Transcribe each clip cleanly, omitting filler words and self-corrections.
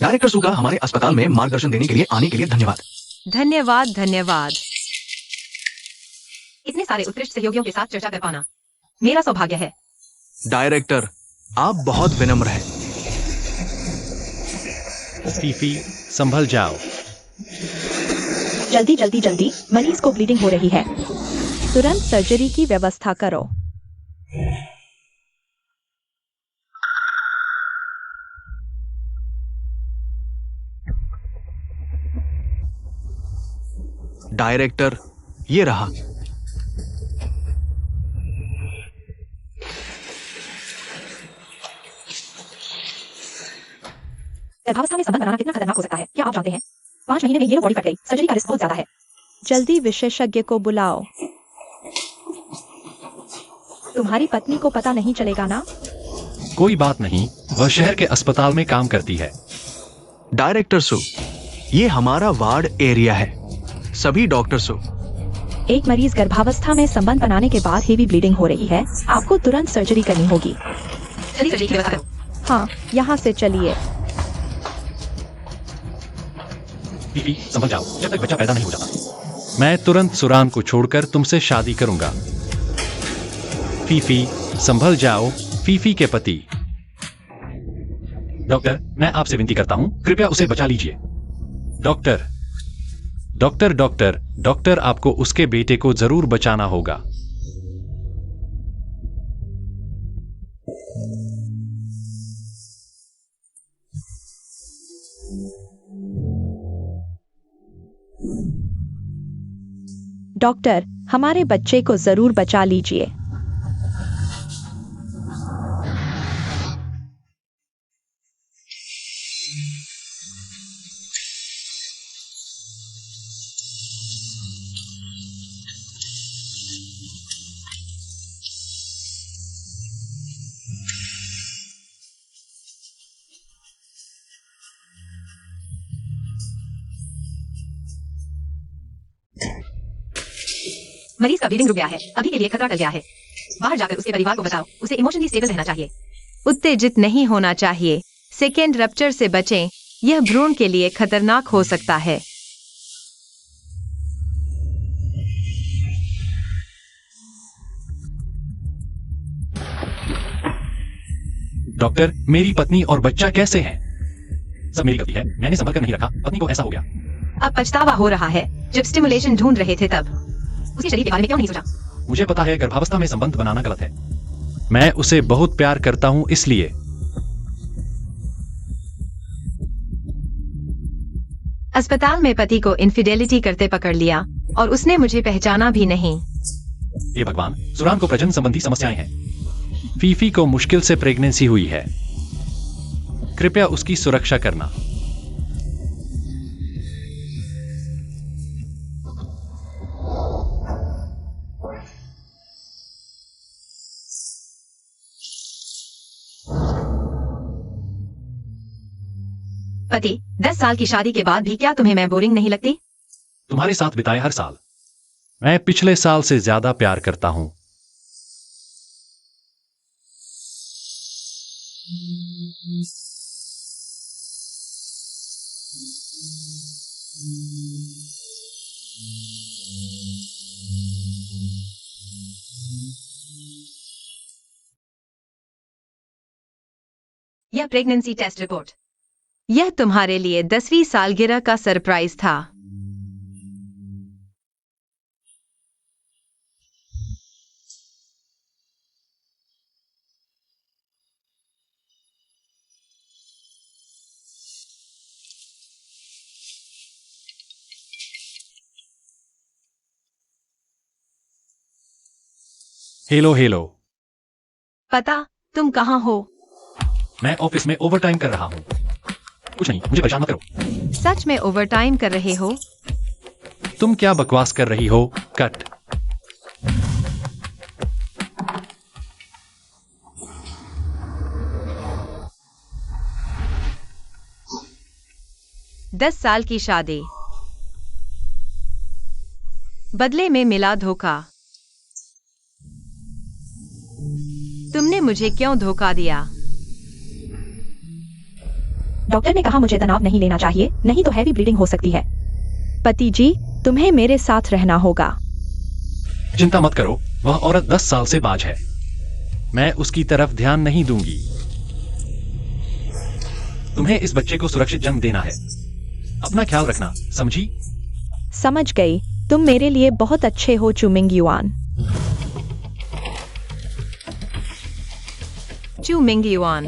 Director सू का हमारे अस्पताल में मार्गदर्शन देने के लिए आने के लिए धन्यवाद। धन्यवाद धन्यवाद। इतने सारे उत्कृष्ट सहयोगियों के साथ चर्चा कर पाना मेरा सौभाग्य है। डायरेक्टर, आप बहुत विनम्र हैं। फीफी, संभल जाओ। जल्दी जल्दी जल्दी, मरीज को ब्लीडिंग हो रही है। तुरंत सर्जरी की व्यवस्था करो। डायरेक्टर, ये रहा। गर्भावस्था में संबंध बनाना कितना खतरनाक हो सकता है, क्या आप जानते हैं? 5 महीने में ये बॉडी फट गई। सर्जरी का रिस्क बहुत ज्यादा है। जल्दी विशेषज्ञ को बुलाओ। तुम्हारी पत्नी को पता नहीं चलेगा ना? कोई बात नहीं, वह शहर के अस्पताल में काम करती है। डायरेक्टर सू, ये हमारा वार्ड एरिया है। सभी डॉक्टर सू। एक मरीज गर्भावस्था में संबंध बनाने के बाद हेवी ब्लीडिंग हो रही है। आपको तुरंत सर्जरी करनी होगी। जल्दी सर्जरी की व्यवस्था करो। हाँ, यहाँ से चलिए। फीफी, संभल जाओ जब तक बच्चा पैदा नहीं हो जाता। मैं तुरंत सुरान को छोड़कर तुमसे शादी करूंगा। फीफी, संभल जाओ। फीफी के पति। डॉक्टर, मैं आपसे विनती करता हूं, कृपया उसे बचा लीजिए। डॉक्टर डॉक्टर डॉक्टर डॉक्टर, आपको उसके बेटे को जरूर बचाना होगा। डॉक्टर, हमारे बच्चे को जरूर बचा लीजिए। मरीज का ब्लीडिंग रुक गया है। अभी के लिए खतरा टल गया है। बाहर जाकर उसके परिवार को बताओ। उसे इमोशनली स्टेबल रहना चाहिए। उत्तेजित नहीं होना चाहिए। सेकेंड रप्चर से बचें। यह भ्रूण के लिए खतरनाक हो सकता है। डॉक्टर, मेरी पत्नी और बच्चा कैसे हैं? सब मेरी गलती है, मैंने संभल कर नहीं रखा। पत्नी को ऐसा हो गया। अब पछतावा हो रहा है। जब स्टिमुलेशन ढूंढ रहे थे तब उसके शरीर के बारे में क्यों नहीं सोचा? मुझे पता है गर्भावस्था में संबंध बनाना गलत है। मैं उसे बहुत प्यार करता हूं, इसलिए। अस्पताल में पति को इनफिडेलिटी करते पकड़ लिया और उसने मुझे पहचाना भी नहीं। हे भगवान, सुरान को प्रजनन संबंधी समस्याएं हैं। फीफी को मुश्किल से प्रेगनेंसी हुई है। कृपया उसकी सुरक्षा करना। पति, 10 साल की शादी के बाद भी क्या तुम्हें मैं बोरिंग नहीं लगती? तुम्हारे साथ बिताए हर साल। मैं पिछले साल से ज्यादा प्यार करता हूं। यह प्रेगनेंसी टेस्ट रिपोर्ट। यह तुम्हारे लिए 10वीं सालगिरह का सरप्राइज था। Hello hello. पता, तुम कहाँ हो? मैं ऑफिस में ओवरटाइम कर रहा हूं। कुछ नहीं, मुझे परेशान मत करो। सच में ओवरटाइम कर रहे हो? तुम क्या बकवास कर रही हो? कट। दस साल की शादी, बदले में मिला धोखा। तुमने मुझे क्यों धोखा दिया? डॉक्टर ने कहा मुझे तनाव नहीं लेना चाहिए, नहीं तो हैवी ब्लीडिंग हो सकती है। पति जी, तुम्हें मेरे साथ रहना होगा। चिंता मत करो, वह औरत 10 साल से बाज है। मैं उसकी तरफ ध्यान नहीं दूंगी। तुम्हें इस बच्चे को सुरक्षित जन्म देना है। अपना ख्याल रखना, समझी? समझ गई। तुम मेरे लिए बहुत अच्छे हो चुमिंग युआन। चू मिंग युआन,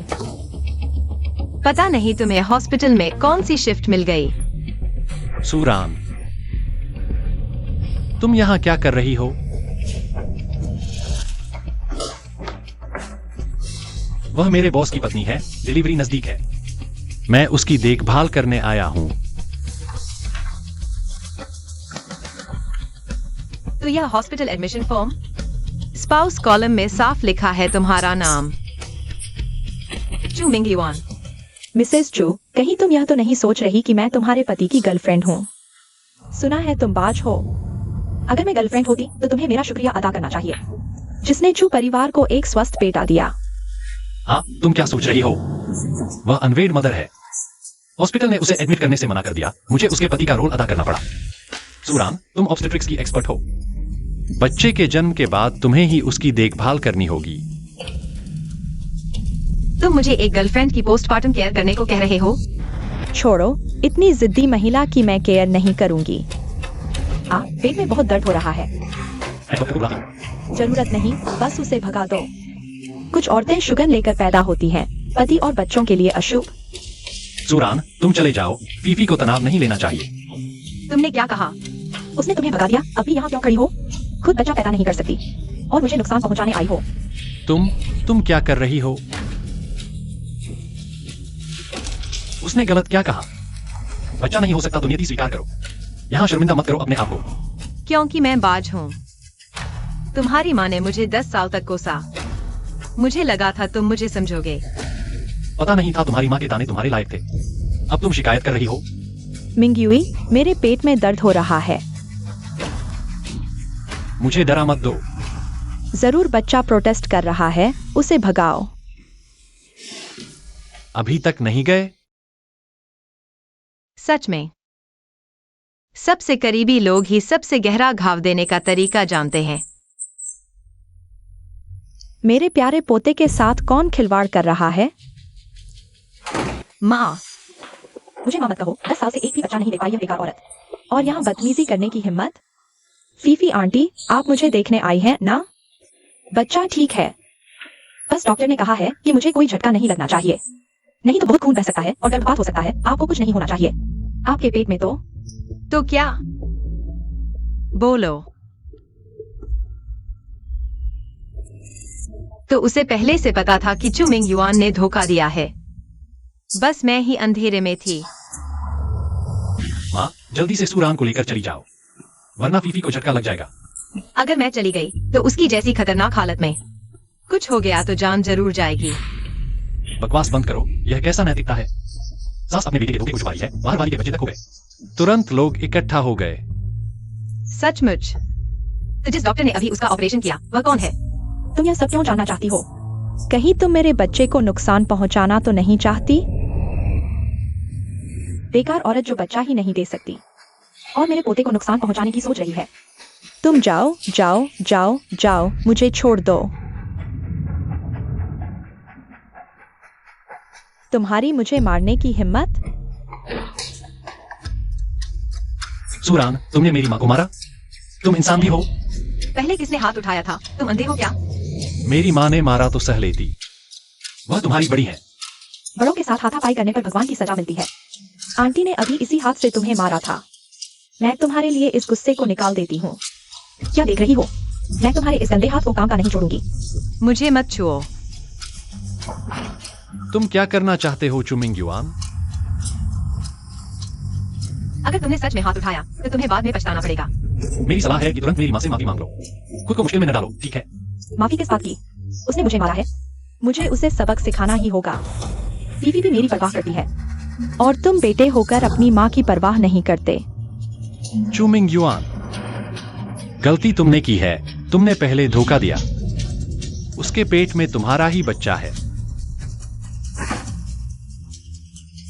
पता नहीं तुम्हें हॉस्पिटल में कौन सी शिफ्ट मिल गई। सूरान, तुम यहाँ क्या कर रही हो? वह मेरे बॉस की पत्नी है, डिलीवरी नजदीक है। मैं उसकी देखभाल करने आया हूँ। तो यह hospital admission form? Spouse column में साफ लिखा है तुम्हारा नाम, चू मिंग युआन। मिसेस चू, कहीं तुम यह तो नहीं सोच रही कि मैं तुम्हारे पति की गर्लफ्रेंड हूँ? सुना है तुम बाज हो। अगर मैं गर्लफ्रेंड होती तो तुम्हें मेरा शुक्रिया अदा करना चाहिए, जिसने चू परिवार को एक स्वस्थ बेटा दिया। हाँ, तुम क्या सोच रही हो? वह अनवेड मदर है। हॉस्पिटल ने उसे एडमिट करने से मना कर दिया। मुझे उसके पति का रोल अदा करना पड़ा। सूरान, तुम ऑब्स्टेट्रिक्स की एक्सपर्ट हो। बच्चे के जन्म के बाद तुम्हें ही उसकी देखभाल करनी होगी। तुम मुझे एक गर्लफ्रेंड की पोस्टमार्टम केयर करने को कह रहे हो? छोड़ो, इतनी जिद्दी महिला की मैं केयर नहीं करूंगी। पेट में बहुत दर्द हो रहा है। जरूरत नहीं, बस उसे भगा दो। कुछ औरतें शुगर लेकर पैदा होती हैं, पति और बच्चों के लिए अशुभ। सूरान, तुम चले जाओ। फीफी को तनाव नहीं लेना चाहिए। तुमने क्या कहा? उसने तुम्हें भगा दिया, अभी यहाँ क्यों खड़ी हो? खुद बच्चा पैदा नहीं कर सकती और मुझे नुकसान पहुँचाने आई हो। तुम क्या कर रही हो? उसने गलत क्या कहा? बच्चा नहीं हो सकता तो नियति स्वीकार करो। यहाँ शर्मिंदा मत करो अपने आप को। क्योंकि मैं बाज हूँ। तुम्हारी माँ ने मुझे 10 साल तक कोसा। मुझे लगा था तुम मुझे समझोगे। पता नहीं था तुम्हारी माँ के ताने तुम्हारे लायक थे। अब तुम शिकायत कर रही हो। मिंगयुई, मेरे पेट में दर्द हो रहा है। मुझे डरा मत दो। जरूर बच्चा प्रोटेस्ट कर रहा है, उसे भगाओ। अभी तक नहीं गए? सच में, सबसे करीबी लोग ही सबसे गहरा घाव देने का तरीका जानते हैं। मेरे प्यारे पोते के साथ कौन खिलवाड़ कर रहा है? माँ, मुझे माँ मत कहो। 10 साल से एक भी बच्चा नहीं दे पाई यह बेकार औरत, और यहाँ बदतमीजी करने की हिम्मत। फीफी आंटी, आप मुझे देखने आई हैं ना? बच्चा ठीक है, बस डॉक्टर ने कहा है कि मुझे कोई झटका नहीं लगना चाहिए, नहीं तो बहुत खून बह सकता है और गर्भपात हो सकता है। आपको कुछ नहीं होना चाहिए। आपके पेट में तो क्या? बोलो। तो उसे पहले से पता था कि चू मिंग युआन ने धोखा दिया है। बस मैं ही अंधेरे में थी। माँ, जल्दी से सूरान को लेकर चली जाओ, वरना फीफी को झटका लग जाएगा। अगर मैं चली गई तो उसकी जैसी खतरनाक हालत में कुछ हो गया तो जान जरूर जाएगी। बकवास बंद करो। यह कैसा नैतिकता है? सास अपने बेटे के धोखे को छुपाई है, बाहर वाली के बच्चे तक हो गए। तुरंत लोग इकट्ठा हो गए। सचमुच? तो जिस डॉक्टर ने अभी उसका ऑपरेशन किया वह कौन है? तुम यह सब क्यों जानना चाहती हो? कहीं तुम मेरे बच्चे को नुकसान पहुंचाना तो नहीं चाहती? बेकार औरत जो बच्चा ही नहीं दे सकती और मेरे पोते को नुकसान पहुंचाने की सोच रही है। तुम जाओ जाओ जाओ जाओ, मुझे छोड़ दो। तुम्हारी मुझे मारने की हिम्मत? सूरान, तुमने मेरी माँ को मारा? तुम इंसान भी हो? पहले किसने हाथ उठाया था? तुम अंधे हो क्या? मेरी माँ ने मारा तो सह लेती। वह तुम्हारी बड़ी है। बड़ों के साथ हाथापाई करने पर भगवान की सजा मिलती है। आंटी ने अभी इसी हाथ से तुम्हें मारा था। मैं तुम्हारे लिए इस गुस्से को निकाल देती हूँ। क्या देख रही हो? मैं तुम्हारे इस गंदे हाथ को काम का नहीं छोड़ूंगी। मुझे मत छुओ। तुम क्या करना चाहते हो चू मिंग युआन? अगर तुमने सच में हाथ उठाया तो तुम्हें बाद में पछताना पड़ेगा। मेरी सलाह है कि तुरंत मेरी माँ से माफी मांग लो। खुद को मुश्किल में न डालो, ठीक है? माफी किस बात की? उसने मुझे मारा है, मुझे उसे सबक सिखाना ही होगा। फीफी भी मेरी परवाह करती है और तुम बेटे होकर अपनी माँ की परवाह नहीं करते। चू मिंग युआन, गलती तुमने की है। तुमने पहले धोखा दिया। उसके पेट में तुम्हारा ही बच्चा है।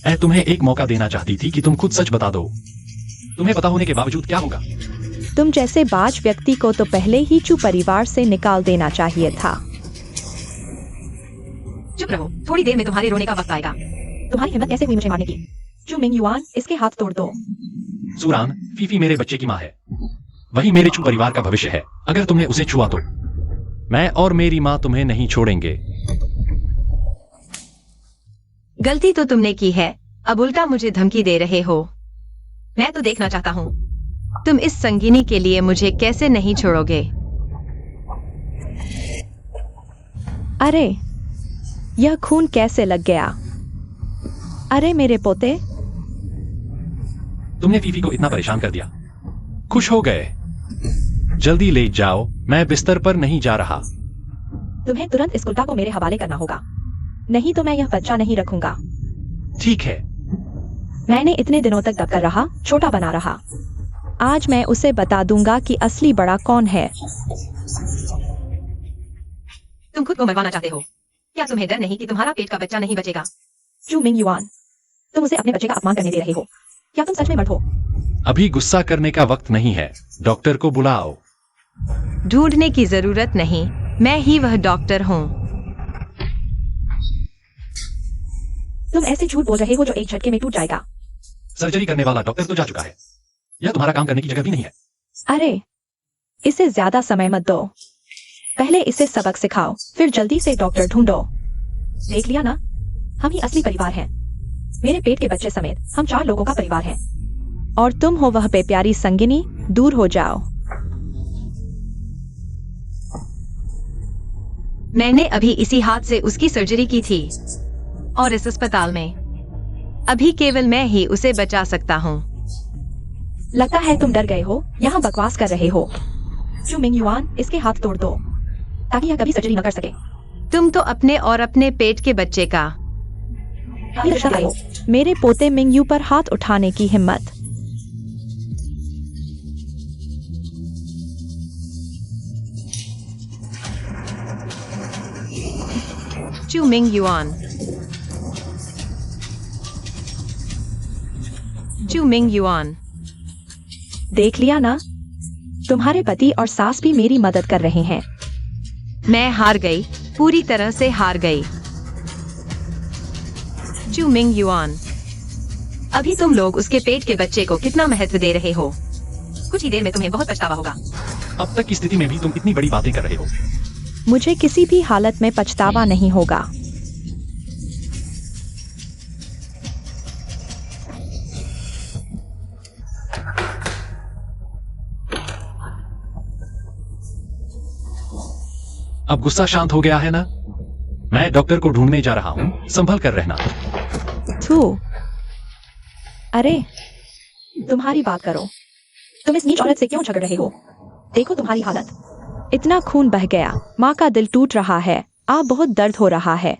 मैं तुम्हें एक मौका देना चाहती थी कि तुम खुद सच बता दो। तुम्हें पता होने के बावजूद क्या होगा? तुम जैसे बाज व्यक्ति को तो पहले ही चू परिवार से निकाल देना चाहिए था। चुप रहो, थोड़ी देर में तुम्हारे रोने का वक्त आएगा। तुम्हारी हिम्मत कैसे हुई मुझे मारने की? चू मिंग युआन, इसके हाथ तोड़ दो। सूरान, फीफी मेरे बच्चे की माँ है। वही मेरे चू परिवार का भविष्य है। अगर तुमने उसे छुआ तो मैं और मेरी माँ तुम्हें नहीं छोड़ेंगे। गलती तो तुमने की है, अब उल्टा मुझे धमकी दे रहे हो। मैं तो देखना चाहता हूँ। तुम इस संगिनी के लिए मुझे कैसे नहीं छोड़ोगे? अरे, यह खून कैसे लग गया? अरे मेरे पोते, तुमने फीफी को इतना परेशान कर दिया। खुश हो गए? जल्दी ले जाओ, मैं बिस्तर पर नहीं जा रहा। तुम्हें तुरंत इस कुत्ता को मेरे हवाले करना होगा, नहीं तो मैं यह बच्चा नहीं रखूंगा। ठीक है। मैंने इतने दिनों तक दबकर रहा, छोटा बना रहा। आज मैं उसे बता दूंगा कि असली बड़ा कौन है। तुम खुद को मरवाना चाहते हो? क्या तुम्हें डर नहीं कि तुम्हारा पेट का बच्चा नहीं बचेगा? चू मिंग युआन, तुम उसे अपने बच्चे का अपमान करने दे रहे हो। क्या तुम सच में मर्द हो? अभी गुस्सा करने का वक्त नहीं है। डॉक्टर को बुलाओ। ढूंढने की जरूरत नहीं, मैं ही वह डॉक्टर हूँ। तुम ऐसे झूठ बोल रहे हो जो एक झटके में टूट जाएगा। सर्जरी करने वाला डॉक्टर तो जा चुका है। यह तुम्हारा काम करने की जगह भी नहीं है। अरे, इसे ज्यादा समय मत दो। पहले इसे सबक सिखाओ, फिर जल्दी से डॉक्टर ढूंढो। देख लिया ना, हम ही असली परिवार हैं। मेरे पेट के बच्चे समेत हम 4 लोगों का परिवार है। और तुम हो वह बेप्यारी संगिनी, दूर हो जाओ। मैंने अभी इसी हाथ से उसकी सर्जरी की थी और इस अस्पताल में अभी केवल मैं ही उसे बचा सकता हूँ। लगता है तुम डर गए हो, यहाँ बकवास कर रहे हो। चू मिंग युआन, इसके हाथ तोड़ दो ताकि यह कभी सर्जरी न कर सके। तुम तो अपने और अपने पेट के बच्चे का। अभी रिश्ता लाओ। मेरे पोते मिंगयू पर हाथ उठाने की हिम्मत। चू मिंग युआन, चू मिंग युआन। देख लिया ना, तुम्हारे पति और सास भी मेरी मदद कर रहे हैं। मैं हार गई, पूरी तरह से हार गई। चू मिंग युआन, अभी तुम लोग उसके पेट के बच्चे को कितना महत्व दे रहे हो। कुछ ही देर में तुम्हें बहुत पछतावा होगा। अब तक की स्थिति में भी तुम इतनी बड़ी बातें कर रहे हो। मुझे किसी भी हालत में पछतावा नहीं होगा। अब गुस्सा शांत हो गया है ना? मैं डॉक्टर को ढूंढने जा रहा हूँ, संभल कर रहना। थू, अरे तुम्हारी बात करो। तुम इस नीच औरत से क्यों झगड़ रहे हो? देखो तुम्हारी हालत। इतना खून बह गया, माँ का दिल टूट रहा है। आप बहुत दर्द हो रहा है।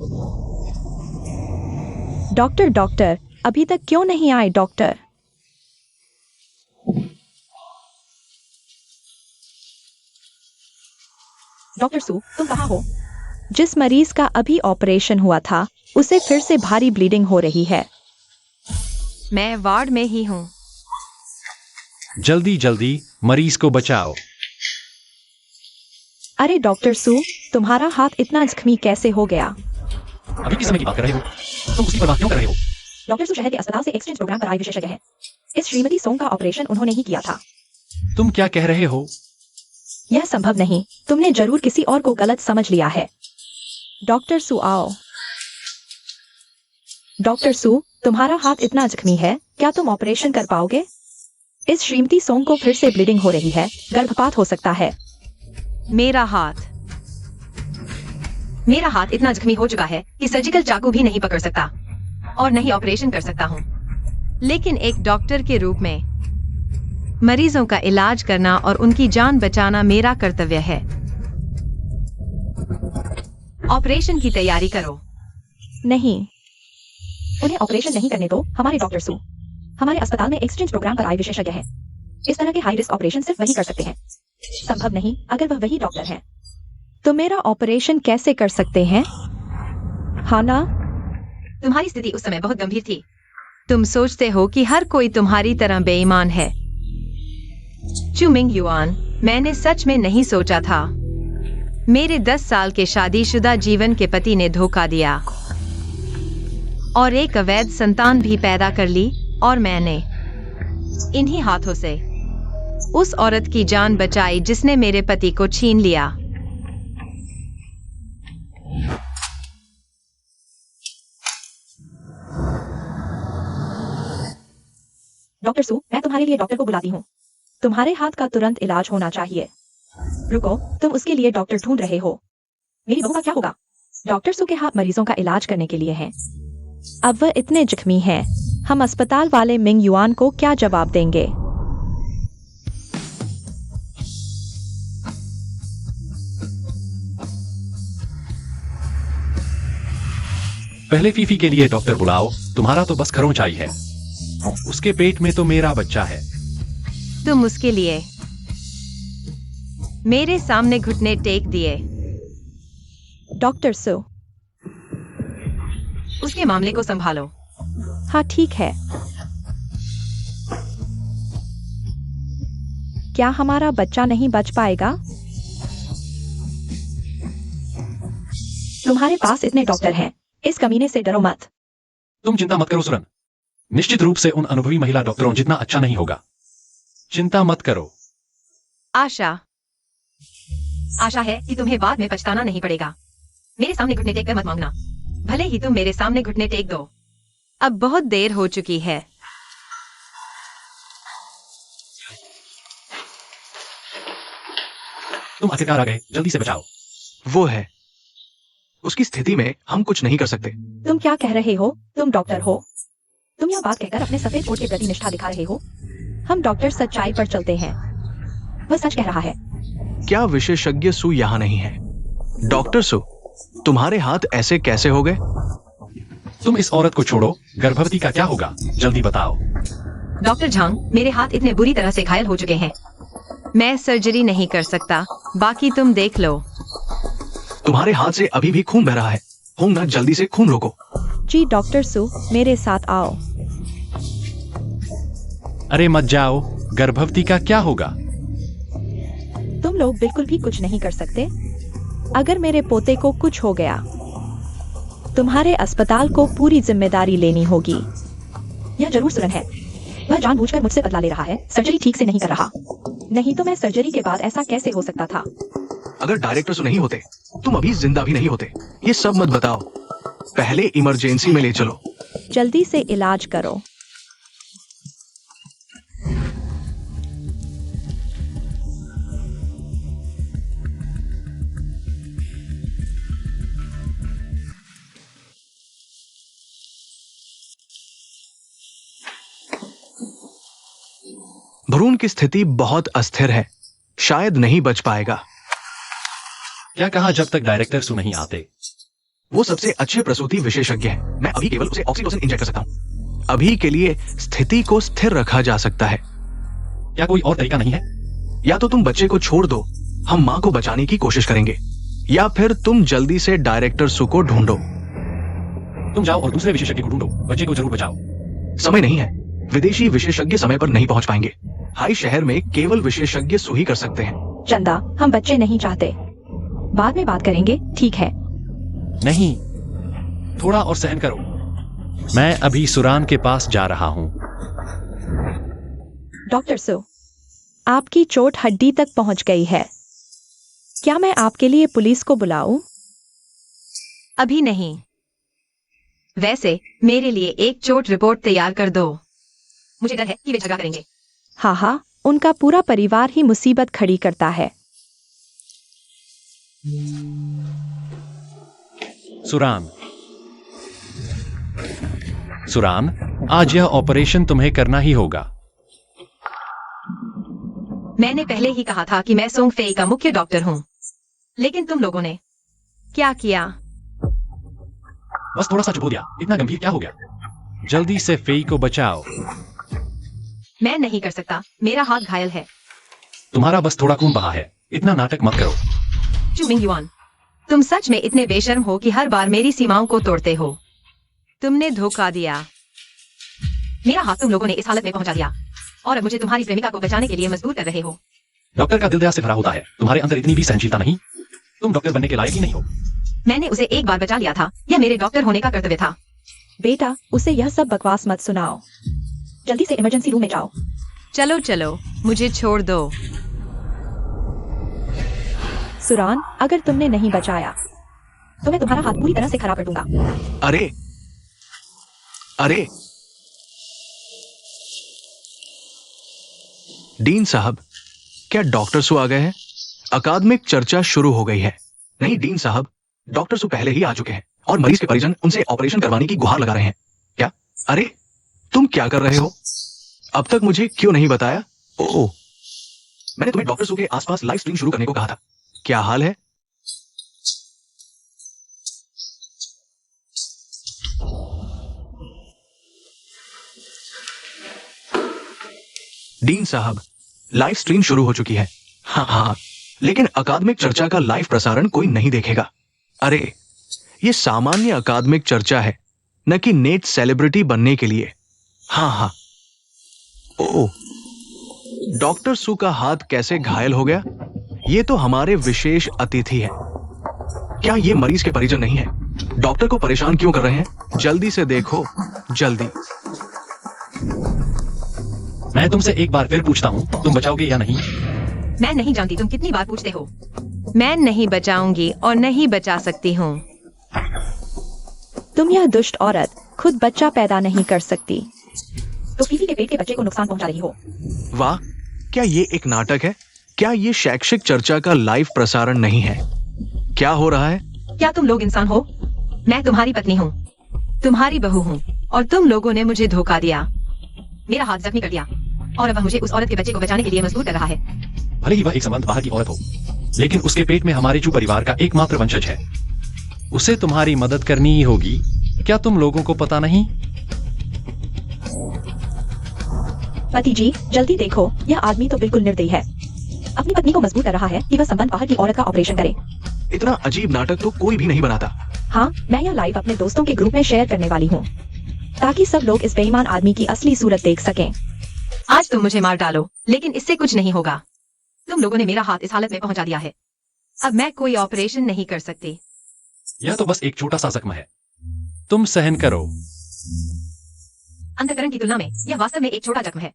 डॉक्टर, डॉक्टर, अभी तक क्यों नहीं आए डॉक्टर? डॉक्टर सू, तुम कहाँ हो? जिस मरीज का अभी ऑपरेशन हुआ था, उसे फिर से भारी ब्लीडिंग हो रही है। मैं वार्ड में ही हूँ। जल्दी जल्दी मरीज को बचाओ। अरे डॉक्टर सू, तुम्हारा हाथ इतना जख्मी कैसे हो गया? अभी किस समय की बात कर रहे हो? तुम उसकी परवाह क्यों कर रहे हो? डॉक्टर सू शहर के अस्पताल से एक्सचेंज प्रोग्राम पर आए विशेषज्ञ हैं। इस श्रीमती सोंग का ऑपरेशन उन्होंने ही किया था। तुम क्या कह रहे हो? यह संभव नहीं, तुमने जरूर किसी और को गलत समझ लिया है। डॉक्टर सू आओ। डॉक्टर सू, तुम्हारा हाथ इतना जख्मी है, क्या तुम ऑपरेशन कर पाओगे? इस श्रीमती सोंग को फिर से ब्लीडिंग हो रही है, गर्भपात हो सकता है। मेरा हाथ इतना जख्मी हो चुका है कि सर्जिकल चाकू भी नहीं पकड़ सकता और नहीं ऑपरेशन कर सकता हूँ। लेकिन एक डॉक्टर के रूप में मरीजों का इलाज करना और उनकी जान बचाना मेरा कर्तव्य है। ऑपरेशन की तैयारी करो। नहीं, उन्हें ऑपरेशन नहीं करने दो। हमारे डॉक्टर सू हमारे अस्पताल में एक्सचेंज प्रोग्राम पर आए विशेषज्ञ हैं। इस तरह के हाई रिस्क ऑपरेशन सिर्फ वही कर सकते हैं। संभव नहीं अगर वह वही डॉक्टर है। तो मेरा ऑपरेशन कैसे कर सकते हैं? हाँ ना? तुम्हारी स्थिति उस समय बहुत गंभीर थी। तुम सोचते हो कि हर कोई तुम्हारी तरह बेईमान है। चू मिंग युआन, मैंने सच में नहीं सोचा था। मेरे 10 साल के शादीशुदा जीवन के पति ने धोखा दिया और एक अवैध संतान भी पैदा कर ली, और मैंने इन्हीं हाथों से उस औरत की जान बचाई जिसने मेरे पति को छीन लिया। डॉक्टर सू, मैं तुम्हारे लिए डॉक्टर को बुलाती हूँ। तुम्हारे हाथ का तुरंत इलाज होना चाहिए। रुको, तुम उसके लिए डॉक्टर ढूंढ रहे हो। मेरी बहू का क्या होगा? डॉक्टर सू के हाथ मरीजों का इलाज करने के लिए हैं। अब वह इतने जख्मी हैं, हम अस्पताल वाले मिंग युआन को क्या जवाब देंगे? पहले फीफी के लिए डॉक्टर बुलाओ। तुम्हारा तो बस खरोंचाई है। उसके पेट में तो मेरा बच्चा है। तुम उसके लिए मेरे सामने घुटने टेक दिए। डॉक्टर सू, उसके मामले को संभालो। हाँ ठीक है। क्या हमारा बच्चा नहीं बच पाएगा? तुम्हारे पास इतने डॉक्टर हैं, इस कमीने से डरो मत। तुम चिंता मत करो सुरन, निश्चित रूप से उन अनुभवी महिला डॉक्टरों जितना अच्छा नहीं होगा। चिंता मत करो। आशा है कि तुम्हें बाद में पछताना नहीं पड़ेगा। मेरे सामने घुटने टेक कर मत मांगना, भले ही तुम मेरे सामने घुटने टेक दो। अब बहुत देर हो चुकी है। तुम आखिरकार आ गए, जल्दी से बचाओ। वो है, उसकी स्थिति में हम कुछ नहीं कर सकते। तुम क्या कह रहे हो? तुम डॉक्टर हो। तुम यह बात कहकर अपने सफेद कोट के प्रति निष्ठा दिखा रहे हो। हम डॉक्टर सच्चाई पर चलते हैं। वह सच कह रहा है। क्या विशेषज्ञ सू यहाँ नहीं है? डॉक्टर सू, तुम्हारे हाथ ऐसे कैसे हो गए? तुम इस औरत को छोड़ो, गर्भवती का क्या होगा? जल्दी बताओ। डॉक्टर झांग, मेरे हाथ इतने बुरी तरह से घायल हो चुके हैं, मैं सर्जरी नहीं कर सकता। बाकी तुम देख लो। तुम्हारे हाथ से अभी भी खून बह रहा है। होंगा, जल्दी से खून रोको। जी डॉक्टर सू, मेरे साथ आओ। अरे मत जाओ, गर्भवती का क्या होगा? तुम लोग बिल्कुल भी कुछ नहीं कर सकते। अगर मेरे पोते को कुछ हो गया, तुम्हारे अस्पताल को पूरी जिम्मेदारी लेनी होगी। यह जरूर सुरन है। वह जानबूझकर मुझसे बदला ले रहा है, सर्जरी ठीक से नहीं कर रहा। नहीं तो मैं सर्जरी के बाद ऐसा कैसे हो सकता था? अगर डायरेक्टर नहीं होते, तुम अभी जिंदा भी नहीं होते। ये सब मत बताओ, पहले इमरजेंसी में ले चलो। जल्दी से इलाज करो। भ्रूण की स्थिति बहुत अस्थिर है, शायद नहीं बच पाएगा। क्या कहा? जब तक डायरेक्टर सु नहीं आते। वो सबसे अच्छे प्रसूति विशेषज्ञ हैं। मैं अभी केवल उसे ऑक्सीटोसिन इंजेक्ट कर सकता हूँ। अभी के लिए स्थिति को स्थिर रखा जा सकता है। क्या कोई और तरीका नहीं है? या तो तुम बच्चे को छोड़ दो, हम माँ को बचाने की कोशिश करेंगे, या फिर तुम जल्दी से डायरेक्टर सु को ढूंढो। तुम जाओ और दूसरे विशेषज्ञ को ढूंढो। बच्चे को जरूर बचाओ। समय नहीं है, विदेशी विशेषज्ञ समय पर नहीं पहुंच पाएंगे। हाई शहर में केवल विशेषज्ञ सु ही कर सकते हैं। चंदा, हम बच्चे नहीं चाहते, बाद में बात करेंगे, ठीक है? नहीं, थोड़ा और सहन करो। मैं अभी सुरान के पास जा रहा हूं। डॉक्टर सु, आपकी चोट हड्डी तक पहुंच गई है। क्या मैं आपके लिए पुलिस को बुलाऊं? अभी नहीं। वैसे मेरे लिए एक चोट रिपोर्ट तैयार कर दो। मुझे डर है कि वे झगड़ा करेंगे। हाँ हाँ, उनका पूरा परिवार ही मुसीबत खड़ी करता है। सुरान, आज यह ऑपरेशन तुम्हें करना ही होगा। मैंने पहले ही कहा था कि मैं सोंग फेई का मुख्य डॉक्टर हूँ, लेकिन तुम लोगों ने क्या किया? बस थोड़ा सा चुप हो गया। इतना गंभीर क्या हो गया? जल्दी से फेई को बचाओ। मैं नहीं कर सकता, मेरा हाथ घायल है। तुम्हारा बस थोड़ा खून बहा है, इतना नाटक मत करो। चू मिंग युआन, तुम सच में इतने बेशर्म हो कि हर बार मेरी सीमाओं को तोड़ते हो। तुमने धोखा दिया। मेरा हाथ तुम लोगों ने इस हालत में पहुंचा दिया और अब मुझे तुम्हारी प्रेमिका को बचाने के लिए मजबूर कर रहे हो। डॉक्टर का दिल दया से भरा होता है, तुम्हारे अंदर इतनी भी सहनशीलता नहीं। तुम डॉक्टर बनने के लायक ही नहीं हो। मैंने उसे एक बार बचा लिया था, यह मेरे डॉक्टर होने का कर्तव्य था। बेटा, उसे यह सब बकवास मत सुनाओ। जल्दी से इमरजेंसी रूम में जाओ। चलो चलो, मुझे छोड़ दो। सुरान, अगर तुमने नहीं बचाया तो मैं तुम्हारा हाथ पूरी तरह से खराब कर दूंगा। अरे अरे डीन साहब, क्या डॉक्टर सु आ गए हैं? अकादमिक चर्चा शुरू हो गई है। नहीं डीन साहब, डॉक्टर सु पहले ही आ चुके हैं और मरीज के परिजन उनसे ऑपरेशन करवाने की गुहार लगा रहे हैं। क्या? अरे तुम क्या कर रहे हो? अब तक मुझे क्यों नहीं बताया? ओह, मैंने तुम्हें डॉक्टर सु के आसपास लाइव स्ट्रीम शुरू करने को कहा था। क्या हाल है? डीन साहब, लाइव स्ट्रीम शुरू हो चुकी है। हाँ, लेकिन अकादमिक चर्चा का लाइव प्रसारण कोई नहीं देखेगा। अरे ये सामान्य अकादमिक चर्चा है, न कि नेट सेलिब्रिटी बनने के लिए। हाँ। ओह, डॉक्टर सु का हाथ कैसे घायल हो गया? ये तो हमारे विशेष अतिथि है। क्या ये मरीज के परिजन नहीं है? डॉक्टर को परेशान क्यों कर रहे हैं? जल्दी से देखो, जल्दी। मैं तुमसे एक बार फिर पूछता हूँ, तुम बचाओगे या नहीं? मैं नहीं जानती तुम कितनी बार पूछते हो। मैं नहीं बचाऊंगी और नहीं बचा सकती हूँ। तुम यह दुष्ट औरत खुद बच्चा पैदा नहीं कर सकती तो फीफी के पेट के बच्चे को नुकसान पहुंचा रही हो। वाह, क्या ये एक नाटक है? क्या ये शैक्षिक चर्चा का लाइव प्रसारण नहीं है? क्या हो रहा है? क्या तुम लोग इंसान हो? मैं तुम्हारी पत्नी हूँ, तुम्हारी बहू हूँ और तुम लोगों ने मुझे धोखा दिया, मेरा हाथ जख्मी कर दिया और अब वह मुझे उस औरत के बच्चे को बचाने के लिए मजबूर कर रहा है। भले ही वह एक संबंध बाहर की औरत हो, लेकिन उसके पेट में हमारे चू परिवार का एकमात्र वंशज है। उसे तुम्हारी मदद करनी ही होगी। क्या तुम लोगों को पता नहीं? पति जी, जल्दी देखो, यह आदमी तो बिल्कुल निर्दयी है। अपनी पत्नी को मजबूर कर रहा है कि वह संबंध बाहर की औरत का ऑपरेशन करे। इतना अजीब नाटक तो कोई भी नहीं बनाता। हाँ, मैं यह लाइव अपने दोस्तों के ग्रुप में शेयर करने वाली हूँ ताकि सब लोग इस बेईमान आदमी की असली सूरत देख सकें। आज तुम मुझे मार डालो, लेकिन इससे कुछ नहीं होगा। तुम लोगों ने मेरा हाथ इस हालत में पहुंचा दिया है। अब मैं कोई ऑपरेशन नहीं कर सकती। यह तो बस एक छोटा सा जख्म है, तुम सहन करो। अंतःकरण की तुलना में यह वास्तव में एक छोटा जख्म है,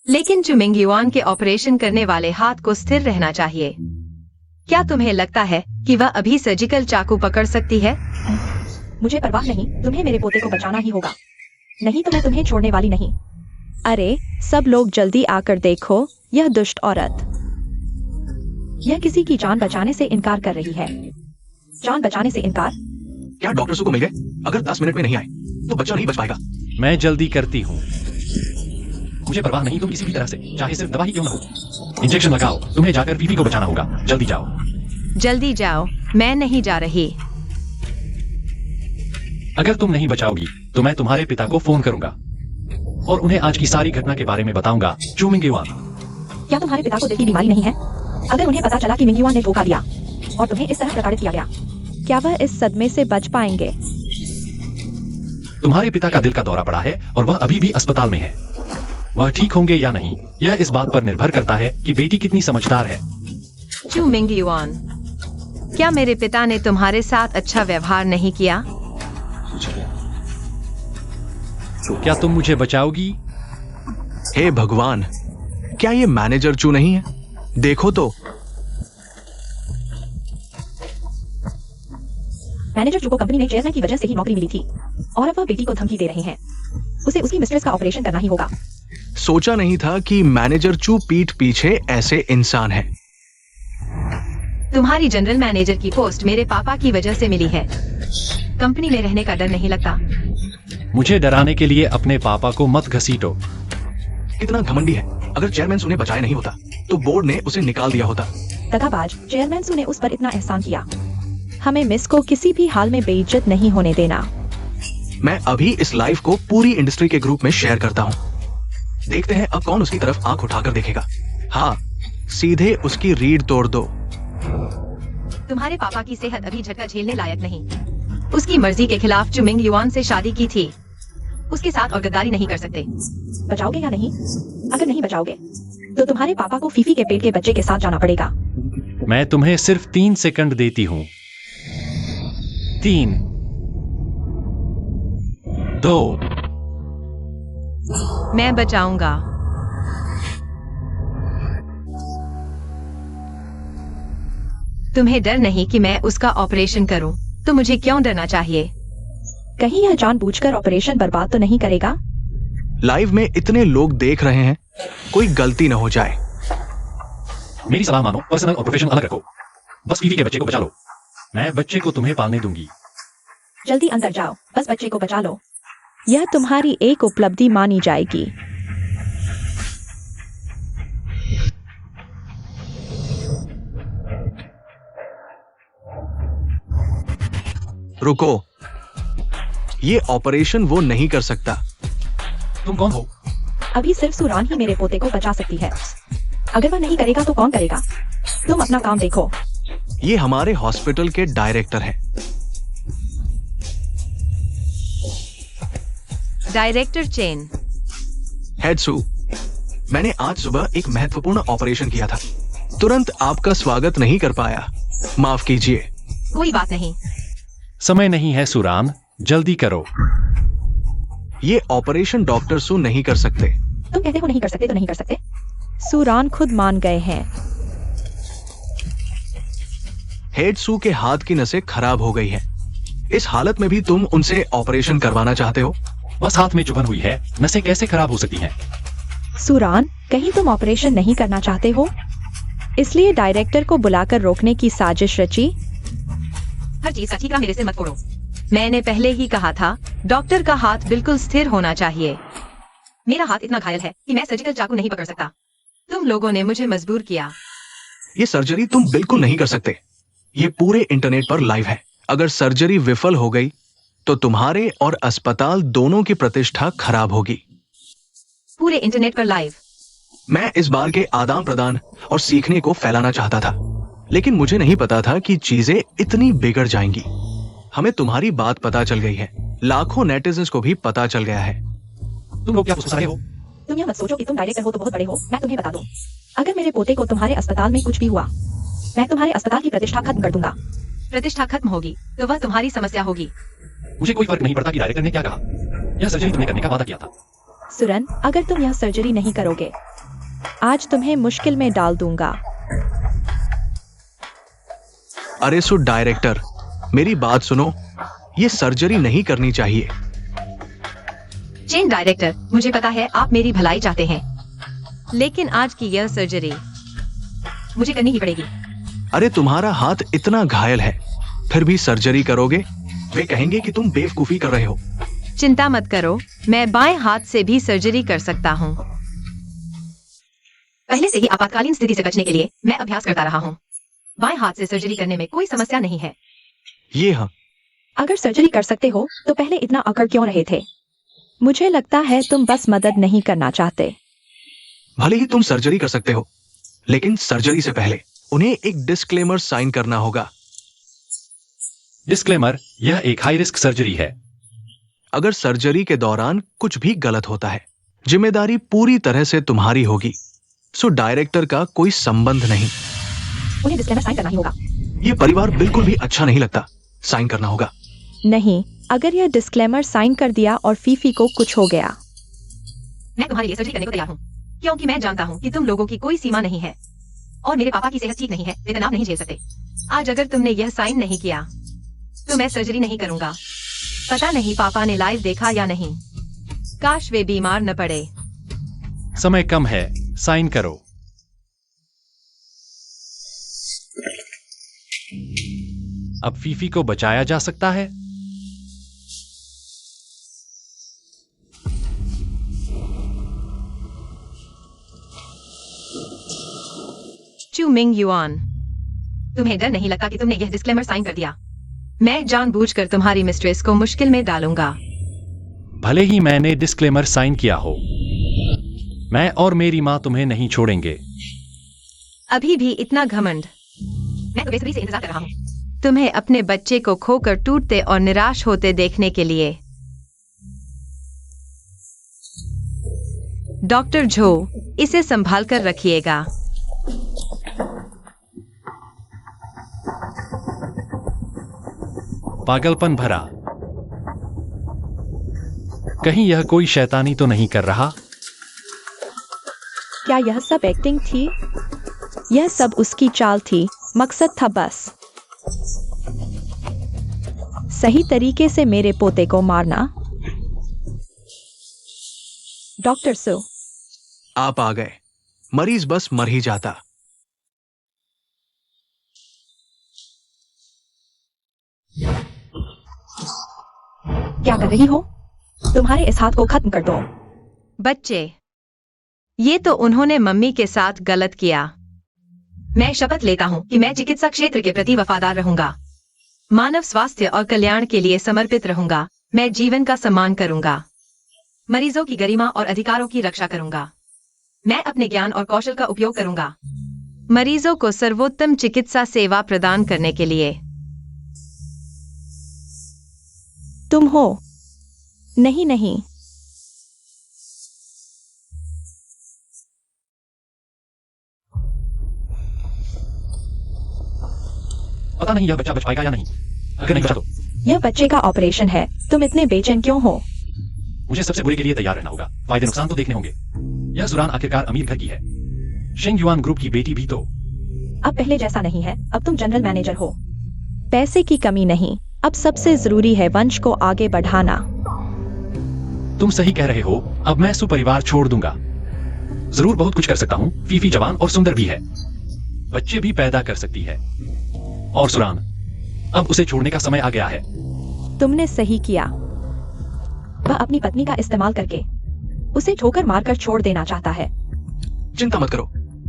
लेकिन चुमिंग युआन के ऑपरेशन करने वाले हाथ को स्थिर रहना चाहिए। क्या तुम्हें लगता है कि वह अभी सर्जिकल चाकू पकड़ सकती है? मुझे परवाह नहीं, तुम्हें मेरे पोते को बचाना ही होगा, नहीं तो मैं तुम्हें छोड़ने वाली नहीं। अरे सब लोग जल्दी आकर देखो, यह दुष्ट औरत, यह किसी की जान बचाने से इनकार कर रही है। जान बचाने से इनकार? क्या डॉक्टर सु को मिल गए? अगर 10 मिनट में नहीं आए तो बच्चा नहीं बच पाएगा। मैं जल्दी करती हूँ। मुझे परवाह नहीं, तुम किसी भी तरह से, चाहे सिर्फ दवा ही क्यों न हो। इंजेक्शन लगाओ, तुम्हें जाकर फीफी को बचाना होगा। जल्दी जाओ। जल्दी जाओ, मैं नहीं जा रही। अगर तुम नहीं बचाओगी तो मैं तुम्हारे पिता को फोन करूंगा और उन्हें आज की सारी घटना के बारे में बताऊंगा। चू मिंग युआन, क्या तुम्हारे पिता को दिल की बीमारी नहीं है? अगर उन्हें पता चला कि मिंग युआन ने धोखा दिया और तुम्हें इस तरह प्रताड़ित किया गया, क्या वह इस सदमे से बच पाएंगे? तुम्हारे पिता का दिल का दौरा पड़ा है और वह अभी भी अस्पताल में है। वह ठीक होंगे या नहीं, यह इस बात पर निर्भर करता है कि बेटी कितनी समझदार है। चू मिंग युआन, क्या मेरे पिता ने तुम्हारे साथ अच्छा व्यवहार नहीं किया? क्या तुम मुझे बचाओगी? हे भगवान, क्या ये मैनेजर चू नहीं है? देखो तो। मैनेजर चू को कंपनी में चेयरमैन की वजह से ही नौकरी मिली थी और अब वह बेटी को धमकी दे रहे हैं। उसे उसकी मिस्ट्रेस का ऑपरेशन करना ही होगा। सोचा नहीं था कि मैनेजर चू पीठ पीछे ऐसे इंसान है। तुम्हारी जनरल मैनेजर की पोस्ट मेरे पापा की वजह से मिली है। कंपनी में रहने का डर नहीं लगता। मुझे डराने के लिए अपने पापा को मत घसीटो। कितना घमंडी है। अगर चेयरमैन सु ने बचाया नहीं होता तो बोर्ड ने उसे निकाल दिया होता। दगाबाज, चेयरमैन सु ने उस पर इतना एहसान किया। हमें मिस को किसी भी हाल में बेइज्जत नहीं होने देना। मैं अभी इस लाइव को पूरी इंडस्ट्री के ग्रुप में शेयर करता हूँ। देखते हैं अब कौन उसकी तरफ आंख उठाकर देखेगा। हाँ, सीधे उसकी रीढ़ तोड़ दो। तुम्हारे पापा की सेहत अभी झटका झेलने लायक नहीं। उसकी मर्जी के खिलाफ चू मिंग युआन से शादी की थी। उसके साथ और गद्दारी नहीं कर सकते। बचाओगे या नहीं? अगर नहीं बचाओगे तो तुम्हारे पापा को फीफी के पेट के बच्चे के साथ जाना पड़ेगा। मैं तुम्हें सिर्फ 3 सेकंड देती हूं। 3, 2, मैं बचाऊंगा। तुम्हें डर नहीं कि मैं उसका ऑपरेशन करूं, तो मुझे क्यों डरना चाहिए? कहीं यह जानबूझकर ऑपरेशन बर्बाद तो नहीं करेगा? लाइव में इतने लोग देख रहे हैं, कोई गलती न हो जाए। मेरी सलाह मानो, पर्सनल और प्रोफेशनल अलग रखो। बस फीफी के बच्चे को बचा लो। मैं बच्चे को तुम्हें पालने दूंगी। जल्दी अंदर जाओ, बस बच्चे को बचा लो। यह तुम्हारी एक उपलब्धि मानी जाएगी। रुको, ये ऑपरेशन वो नहीं कर सकता। तुम कौन हो? अभी सिर्फ सुरान ही मेरे पोते को बचा सकती है। अगर वह नहीं करेगा तो कौन करेगा? तुम अपना काम देखो। ये हमारे हॉस्पिटल के डायरेक्टर हैं। Director chain. हेडसू, मैंने आज सुबह एक महत्वपूर्ण ऑपरेशन किया था। तुरंत आपका स्वागत नहीं कर पाया, माफ कीजिए। कोई बात नहीं। समय नहीं है सुरान, जल्दी करो। ये ऑपरेशन डॉक्टर सू नहीं कर सकते। तुम कहते हो नहीं कर सकते तो नहीं कर सकते। सुरान खुद मान गए हैं। हेडसू के हाथ की नसें खराब हो गई हैं। इस हालत में भी तुम उनसे ऑपरेशन करवाना चाहते हो? बस हाथ में चुभन हुई है, नसें कैसे खराब हो सकती हैं? सुरान, कहीं तुम ऑपरेशन नहीं करना चाहते हो? इसलिए डायरेक्टर को बुलाकर रोकने की साजिश रची। हर चीज का ठीकरा मेरे से मत फोड़ो। मैंने पहले ही कहा था, डॉक्टर का हाथ बिल्कुल स्थिर होना चाहिए। मेरा हाथ इतना घायल है कि मैं सर्जिकल चाकू नहीं पकड़ सकता। तुम लोगों ने मुझे मजबूर किया। ये सर्जरी तुम बिल्कुल नहीं कर सकते। ये पूरे इंटरनेट पर लाइव है। अगर सर्जरी विफल हो गई तो तुम्हारे और अस्पताल दोनों की प्रतिष्ठा खराब होगी। पूरे इंटरनेट पर लाइव। मैं इस बार के आदान प्रदान और सीखने को फैलाना चाहता था, लेकिन मुझे नहीं पता था कि चीजें इतनी बिगड़ जाएंगी। हमें तुम्हारी बात पता चल गई है, लाखों नेटिजन्स को भी पता चल गया है। तुम लोग क्या फुसफुसा रहे हो? तुम यह मत सोचो कि तुम डायरेक्टर हो तो बहुत बड़े हो। मैं तुम्हें बता दूं, अगर मेरे पोते को तुम्हारे अस्पताल में कुछ भी हुआ, मैं तुम्हारे अस्पताल की प्रतिष्ठा खत्म कर दूंगा। प्रतिष्ठा खत्म होगी तो वह तुम्हारी समस्या होगी। मुझे कोई फर्क नहीं पड़ता कि डायरेक्टर ने क्या कहा। यह सर्जरी तुमने करने का वादा किया था। सुरन, अगर तुम यह सर्जरी नहीं करोगे, आज तुम्हें मुश्किल में डाल दूंगा। अरे सो डायरेक्टर, मेरी बात सुनो, ये सर्जरी नहीं करनी चाहिए। चेन डायरेक्टर, मुझे पता है आप मेरी भलाई चाहते हैं, लेकिन आज की यह सर्जरी मुझे करनी ही पड़ेगी। अरे तुम्हारा हाथ इतना घायल है, फिर भी सर्जरी करोगे? वे कहेंगे कि तुम बेवकूफी कर रहे हो। चिंता मत करो, मैं बाएं हाथ से भी सर्जरी कर सकता हूँ। पहले से ही आपातकालीन स्थिति से बचने के लिए मैं अभ्यास करता रहा हूँ। बाएं हाथ से सर्जरी करने में कोई समस्या नहीं है। ये हाँ, अगर सर्जरी कर सकते हो तो पहले इतना अकड़ क्यों रहे थे? मुझे लगता है तुम बस मदद नहीं करना चाहते। भले ही तुम सर्जरी कर सकते हो, लेकिन सर्जरी से पहले उन्हें एक डिस्क्लेमर साइन करना होगा। डिस्क्लेमर, यह एक हाई रिस्क सर्जरी है। अगर सर्जरी के दौरान कुछ भी गलत होता है, जिम्मेदारी पूरी तरह से तुम्हारी होगी। सो डायरेक्टर का कोई संबंध नहीं। उन्हें डिस्क्लेमर साइन करना ही होगा। ये परिवार बिल्कुल भी अच्छा नहीं लगता, साइन करना होगा। नहीं, अगर यह डिस्क्लेमर साइन कर दिया और फीफी को कुछ हो गया। मैं तुम्हारे लिए सर्जरी करने को तैयार हूँ, क्योंकि मैं जानता हूँ कि तुम लोगों की कोई सीमा नहीं है और मेरे पापा की सेहत ठीक नहीं है, वे तनाव नहीं झेल सकते। आज अगर तुमने यह साइन नहीं किया तो मैं सर्जरी नहीं करूंगा। पता नहीं पापा ने लाइव देखा या नहीं। काश वे बीमार न पड़े। समय कम है, साइन करो। अब फीफी को बचाया जा सकता है। चू मिंग युआन, तुम्हें डर नहीं लगता कि तुमने यह डिस्क्लेमर साइन कर दिया? मैं जानबूझकर तुम्हारी मिस्ट्रेस को मुश्किल में डालूंगा। भले ही मैंने डिस्क्लेमर साइन किया हो, मैं और मेरी माँ तुम्हें नहीं छोड़ेंगे। अभी भी इतना घमंड? मैं तो बेसब्री से इंतजार कर रहा हूँ तुम्हें अपने बच्चे को खोकर टूटते और निराश होते देखने के लिए। डॉक्टर झो, इसे संभाल कर रखिएगा। पागलपन भरा। कहीं यह कोई शैतानी तो नहीं कर रहा? क्या यह सब एक्टिंग थी? यह सब उसकी चाल थी, मकसद था बस सही तरीके से मेरे पोते को मारना। डॉक्टर सो, आप आ गए। मरीज बस मर ही जाता। क्या कर रही हो? तुम्हारे इस हाथ को खत्म कर दो। बच्चे, ये तो उन्होंने मम्मी के साथ गलत किया। मैं शपथ लेता हूँ कि मैं चिकित्सा क्षेत्र के प्रति वफादार रहूंगा, मानव स्वास्थ्य और कल्याण के लिए समर्पित रहूंगा। मैं जीवन का सम्मान करूंगा, मरीजों की गरिमा और अधिकारों की रक्षा करूंगा। मैं अपने ज्ञान और कौशल का उपयोग करूंगा मरीजों को सर्वोत्तम चिकित्सा सेवा प्रदान करने के लिए। तुम हो? नहीं नहीं, पता नहीं यह बच्चा बच पाएगा या नहीं। अगर नहीं बचा तो यह बच्चे का ऑपरेशन है, तुम इतने बेचैन क्यों हो? मुझे सबसे बुरे के लिए तैयार रहना होगा। फायदे नुकसान तो देखने होंगे। यह सुरान आखिरकार अमीर घर की है। शेंग युआन ग्रुप की बेटी भी तो। अब पहले जैसा नहीं है, अब तुम जनरल मैनेजर हो। पैसे की कमी नहीं, अब सबसे जरूरी है वंश को आगे बढ़ाना। तुम सही कह रहे हो। अब मैं सुपरिवार छोड़ दूंगा। जरूर बहुत कुछ कर सकता हूँ। फीफी जवान और सुंदर भी है, बच्चे भी पैदा कर सकती है। और सुरान, अब उसे छोड़ने का समय आ गया है। तुमने सही किया। वह अपनी पत्नी का इस्तेमाल करके उसे ठोकर मारकर छोड़ देना चाहता है। चिंता मत करो,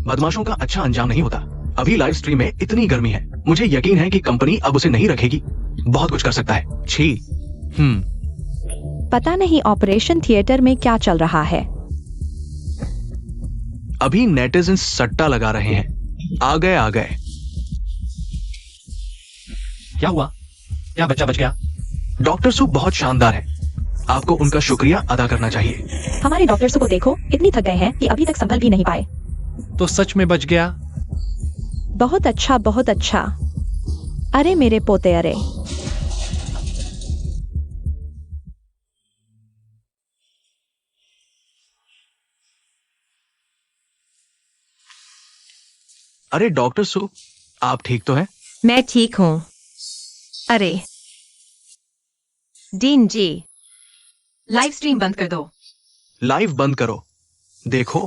बदमाशों का अच्छा अंजाम नहीं होता। अभी लाइव स्ट्रीम में इतनी गर्मी है, मुझे यकीन है कि कंपनी अब उसे नहीं रखेगी। बहुत कुछ कर सकता है। छी। पता नहीं ऑपरेशन थिएटर में क्या चल रहा है। अभी नेटिजन्स सट्टा लगा रहे हैं। आ गए। क्या हुआ? क्या बच्चा बच गया? डॉक्टर सू बहुत शानदार है। आपको उनका शुक्रिया अदा करना चाहिए। हमारे डॉक्टर्स को देखो, इतनी थक गए हैं कि अभी तक संभल भी नहीं पाए। तो सच में बच गया? बहुत अच्छा, बहुत अच्छा। अरे मेरे पोते, अरे अरे डॉक्टर सू, आप ठीक तो हैं? मैं ठीक हूँ। अरे डीन जी, लाइव स्ट्रीम बंद कर दो। लाइव बंद करो। देखो,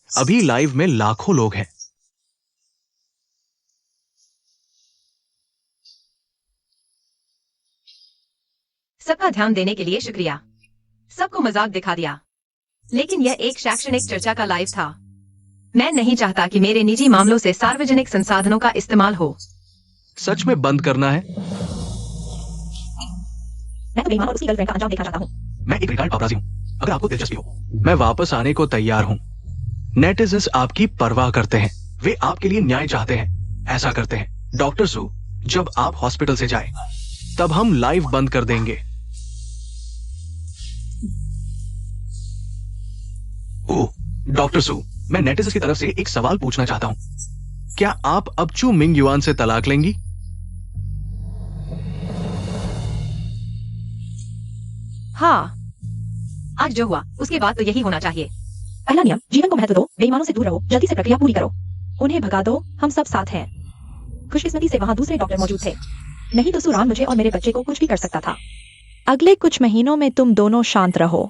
अभी लाइव में लाखों लोग हैं। सबका ध्यान देने के लिए शुक्रिया। सबको मजाक दिखा दिया, लेकिन यह एक शैक्षणिक चर्चा का लाइव था। मैं नहीं चाहता कि मेरे निजी मामलों से सार्वजनिक संसाधनों का इस्तेमाल हो। सच में बंद करना है? मैं तो बेईमान और उसकी गर्लफ्रेंड का अंजाम देखना चाहता हूँ। मैं एक रिटायर्ड पापराजी हूँ। अगर आपको दिलचस्पी हो, मैं वापस आने को तैयार हूँ। नेटिजन्स आपकी परवाह करते हैं, वे आपके लिए न्याय चाहते हैं, ऐसा करते हैं। डॉक्टर सू, जब आप हॉस्पिटल से जाए, तब हम लाइव बंद कर देंगे। ओह, डॉक्टर सू, मैं नेटिजन्स की तरफ से एक सवाल पूछना चाहता हूँ। क्या आप अब चू मिंग युआन से तलाक लेंगी? हाँ, आज जो हुआ उसके बाद तो यही होना चाहिए। पहला नियम, जीवन को महत्व दो, बेईमानों से दूर रहो, जल्दी से प्रक्रिया पूरी करो। उन्हें भगा दो, हम सब साथ हैं। खुशकिस्मती से वहाँ दूसरे डॉक्टर मौजूद थे, नहीं तो सुरान मुझे और मेरे बच्चे को कुछ भी कर सकता था। अगले कुछ महीनों में तुम दोनों शांत रहो।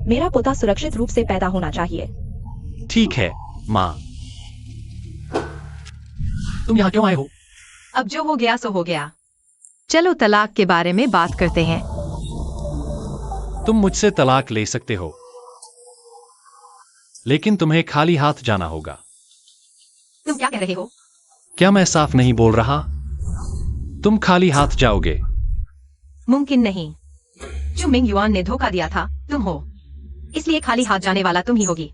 मेरा पोता सुरक्षित रूप से पैदा होना चाहिए। ठीक है माँ। तुम यहाँ क्यों आए हो? अब जो हो गया सो हो गया। चलो तलाक के बारे में बात करते हैं। तुम मुझसे तलाक ले सकते हो, लेकिन तुम्हें खाली हाथ जाना होगा। तुम क्या कह रहे हो? क्या मैं साफ नहीं बोल रहा? तुम खाली हाथ जाओगे। मुमकिन नहीं। जो मिंग युआन ने धोखा दिया था, तुम हो, इसलिए खाली हाथ जाने वाला तुम ही होगी।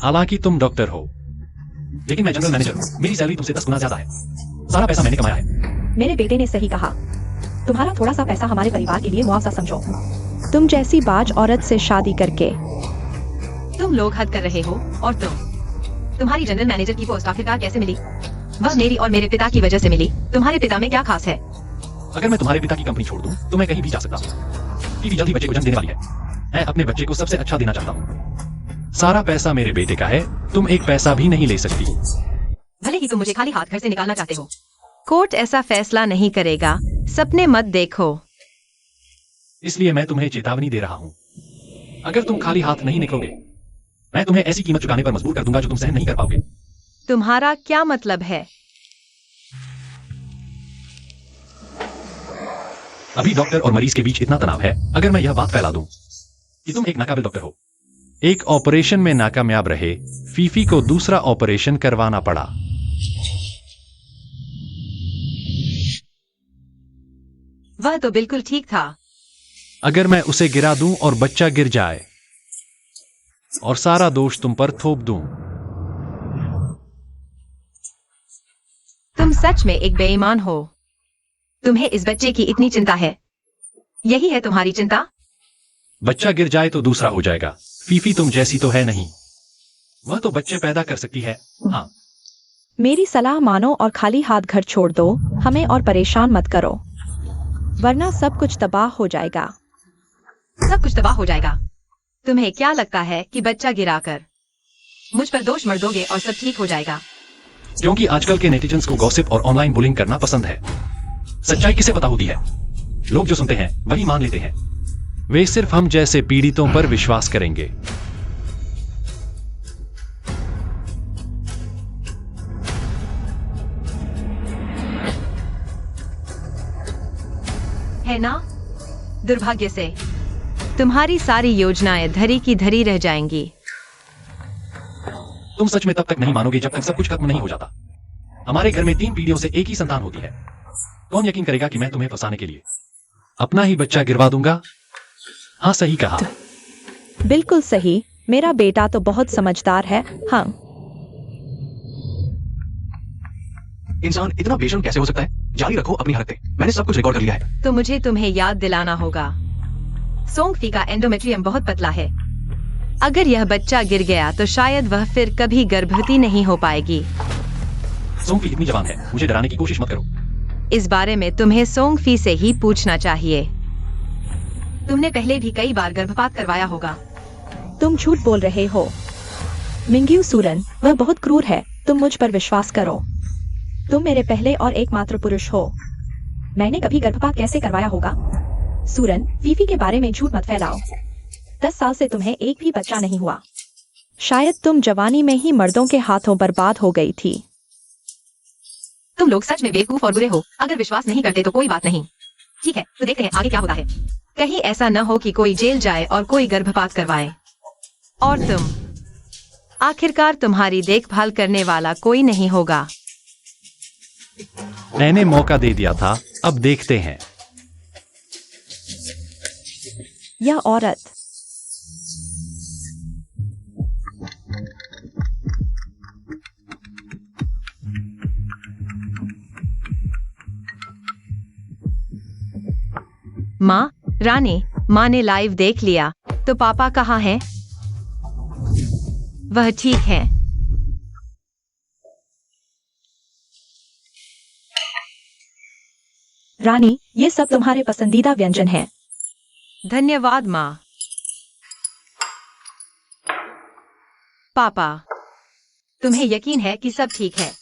हालांकि तुम डॉक्टर हो, लेकिन मैं जनरल मैनेजर हूँ। मेरी सैलरी तुमसे 10 गुना ज्यादा है। सारा पैसा मैंने कमाया है। मेरे बेटे ने सही कहा। तुम्हारा थोड़ा सा पैसा हमारे परिवार के लिए मुआवजा समझो। तुम जैसी बाज औरत से शादी करके तुम लोग हद कर रहे हो। और तुम्हारी जनरल मैनेजर की पोस्ट आखिरकार कैसे मिली? वह मेरी और मेरे पिता की वजह से मिली। तुम्हारे पिता में क्या खास है? अगर मैं तुम्हारे पिता की कंपनी छोड़ दूं तो मैं कहीं भी जा सकता हूँ। बीवी जल्दी बच्चे को जन्म देने वाली है। मैं अपने बच्चे को सबसे अच्छा देना चाहता हूँ। सारा पैसा मेरे बेटे का है। तुम एक पैसा भी नहीं ले सकती। भले ही तुम मुझे खाली हाथ घर से निकालना चाहते हो। कोर्ट ऐसा फैसला नहीं करेगा। सपने मत देखो। इसलिए मैं तुम्हें चेतावनी दे रहा हूँ। अगर तुम खाली हाथ नहीं निकलोगे, मैं तुम्हें ऐसी कीमत चुकाने पर मजबूर कर दूंगा जो तुम सहन नहीं कर पाओगे। तुम्हारा क्या मतलब है? अभी डॉक्टर और मरीज के बीच इतना तनाव है। अगर मैं यह बात फैला दूं कि तुम एक नाकाबिल डॉक्टर हो। एक ऑपरेशन में नाकामयाब रहे, फीफी को दूसरा ऑपरेशन करवाना पड़ा। वह तो बिल्कुल ठीक था। अगर मैं उसे गिरा दूं और बच्चा गिर जाए और सारा दोष तुम पर थोप दूं। तुम सच में एक बेईमान हो। तुम्हें इस बच्चे की इतनी चिंता है। यही है तुम्हारी चिंता? बच्चा गिर जाए तो दूसरा हो जाएगा। फीफी तुम जैसी तो है नहीं। वह तो बच्चे पैदा कर सकती है। हाँ, मेरी सलाह मानो और खाली हाथ घर छोड़ दो। हमें और परेशान मत करो, वरना सब कुछ तबाह हो जाएगा। सब कुछ तबाह हो जाएगा। तुम्हें क्या लगता है कि बच्चा गिराकर मुझ पर दोष मर दोगे और सब ठीक हो जाएगा? क्योंकि आजकल के नेटिजन्स को गॉसिप और ऑनलाइन बुलिंग करना पसंद है। सच्चाई किसे पता होती है? लोग जो सुनते हैं वही मान लेते हैं। वे सिर्फ हम जैसे पीड़ितों पर विश्वास करेंगे। है ना? दुर्भाग्य से तुम्हारी सारी योजनाएं धरी की धरी रह जाएंगी। तुम सच में तब तक नहीं मानोगे जब तक सब कुछ खत्म नहीं हो जाता। हमारे घर में 3 पीढ़ियों से एक ही संतान होती है। कौन यकीन करेगा कि मैं तुम्हें फंसाने के लिए अपना ही बच्चा गिरवा दूंगा? हाँ, सही कहा। बिल्कुल सही। मेरा बेटा तो बहुत समझदार है। हाँ, इंसान इतना बेशर्म कैसे हो सकता है? जारी रखो अपनी हरकतें। मैंने सब कुछ रिकॉर्ड कर लिया है। तो मुझे तुम्हें याद दिलाना होगा, सोंगफी का एंडोमेट्रियम बहुत पतला है। अगर यह बच्चा गिर गया तो शायद वह फिर कभी गर्भवती नहीं हो पाएगी। सोंगफी इतनी जवान है, मुझे डराने की कोशिश मत करो। इस बारे में तुम्हें सोंगफी से ही पूछना चाहिए। तुमने पहले भी कई बार गर्भपात करवाया होगा। तुम झूठ बोल रहे हो। मिंग्यू सूरन, वह बहुत क्रूर है। तुम मुझ पर विश्वास करो। तुम मेरे पहले और एकमात्र पुरुष हो। मैंने कभी गर्भपात कैसे करवाया होगा? सूरन, फीफी के बारे में झूठ मत फैलाओ। 10 साल से तुम्हें एक भी बच्चा नहीं हुआ। शायद तुम जवानी में ही मर्दों के हाथों बर्बाद हो गई थी। तुम लोग सच में बेवकूफ और बुरे हो। अगर विश्वास नहीं करते तो कोई बात नहीं। ठीक है, तो देखते हैं आगे क्या होता है। कहीं ऐसा न हो कि कोई जेल जाए और कोई गर्भपात करवाए और तुम आखिरकार तुम्हारी देखभाल करने वाला कोई नहीं होगा। मैंने मौका दे दिया था, अब देखते हैं। यह औरत माँ, रानी, माँ ने लाइव देख लिया। तो पापा कहाँ हैं? वह ठीक है। रानी, ये सब तुम्हारे पसंदीदा व्यंजन हैं। धन्यवाद माँ। पापा, तुम्हें यकीन है कि सब ठीक है?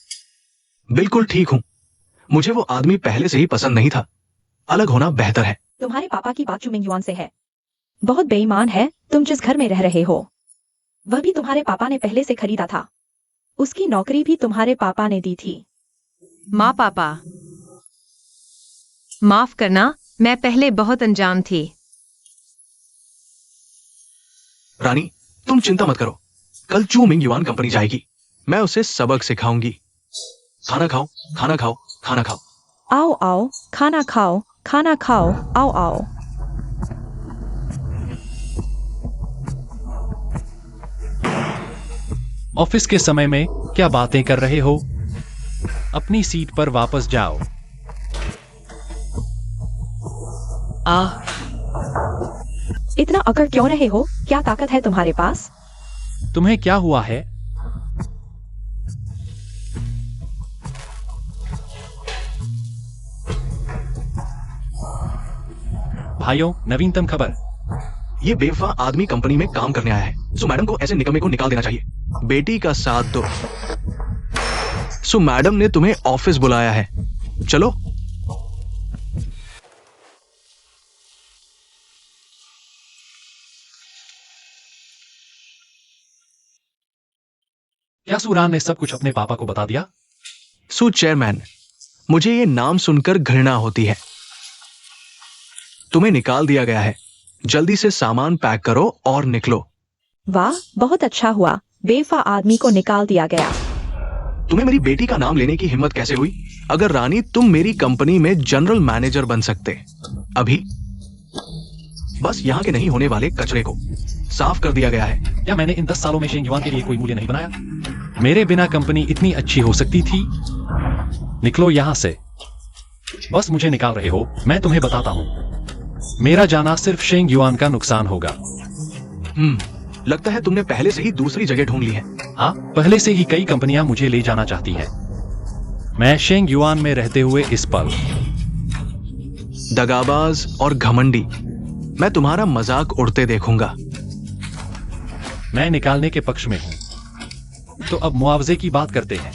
बिल्कुल ठीक हूँ। मुझे वो आदमी पहले से ही पसंद नहीं था। अलग होना बेहतर है। तुम्हारे पापा की बात चुमिंग युआन से है। बहुत बेईमान है। तुम जिस घर में रह रहे हो वह भी तुम्हारे पापा ने पहले से खरीदा था। उसकी नौकरी भी तुम्हारे पापा ने दी थी। माँ, पापा माफ करना, मैं पहले बहुत अनजान थी। रानी, तुम चिंता मत करो। कल चू मिंग युआन कंपनी जाएगी। मैं उसे सबक सिखाऊंगी। खाना खाओ, खाना खाओ, खाना खाओ। आओ आओ, खाना खाओ, खाना खाओ, आओ आओ। ऑफिस के समय में क्या बातें कर रहे हो? अपनी सीट पर वापस जाओ। इतना अकड़ क्यों रहे हो? क्या ताकत है तुम्हारे पास? तुम्हें क्या हुआ है? भाइयों, नवीनतम खबर। ये बेवफा आदमी कंपनी में काम करने आया है, सो मैडम को ऐसे निकम्मे को निकाल देना चाहिए। बेटी का साथ दो। सो मैडम ने तुम्हें ऑफिस बुलाया है, चलो। क्या सूरान ने सब कुछ अपने पापा को बता दिया? सो चेयरमैन, मुझे ये नाम सुनकर घृणा होती है। तुम्हें निकाल दिया गया है, जल्दी से सामान पैक करो और निकलो। वाह, बहुत अच्छा हुआ, बेवफा आदमी को निकाल दिया गया। तुम्हें मेरी बेटी का नाम लेने की हिम्मत कैसे हुई? अगर रानी तुम मेरी कंपनी में जनरल मैनेजर बन सकते अभी। बस यहाँ के नहीं होने वाले कचरे को साफ कर दिया गया है। क्या मैंने इन 10 सालों में शेंग युआन के लिए कोई मूल्य नहीं बनाया? मेरे बिना कंपनी इतनी अच्छी हो सकती थी? निकलो यहां से। बस मुझे निकाल रहे हो? मैं तुम्हें बताता हूं, मेरा जाना सिर्फ शेंग युआन का नुकसान होगा। लगता है तुमने पहले से ही दूसरी जगह ढूंढ ली है। हाँ, पहले से ही कई कंपनियां मुझे ले जाना चाहती हैं। मैं शेंग युआन में रहते हुए इस पल। दगाबाज और घमंडी, मैं तुम्हारा मजाक उड़ते देखूंगा। मैं निकालने के पक्ष में हूं। तो अब मुआवजे की बात करते हैं।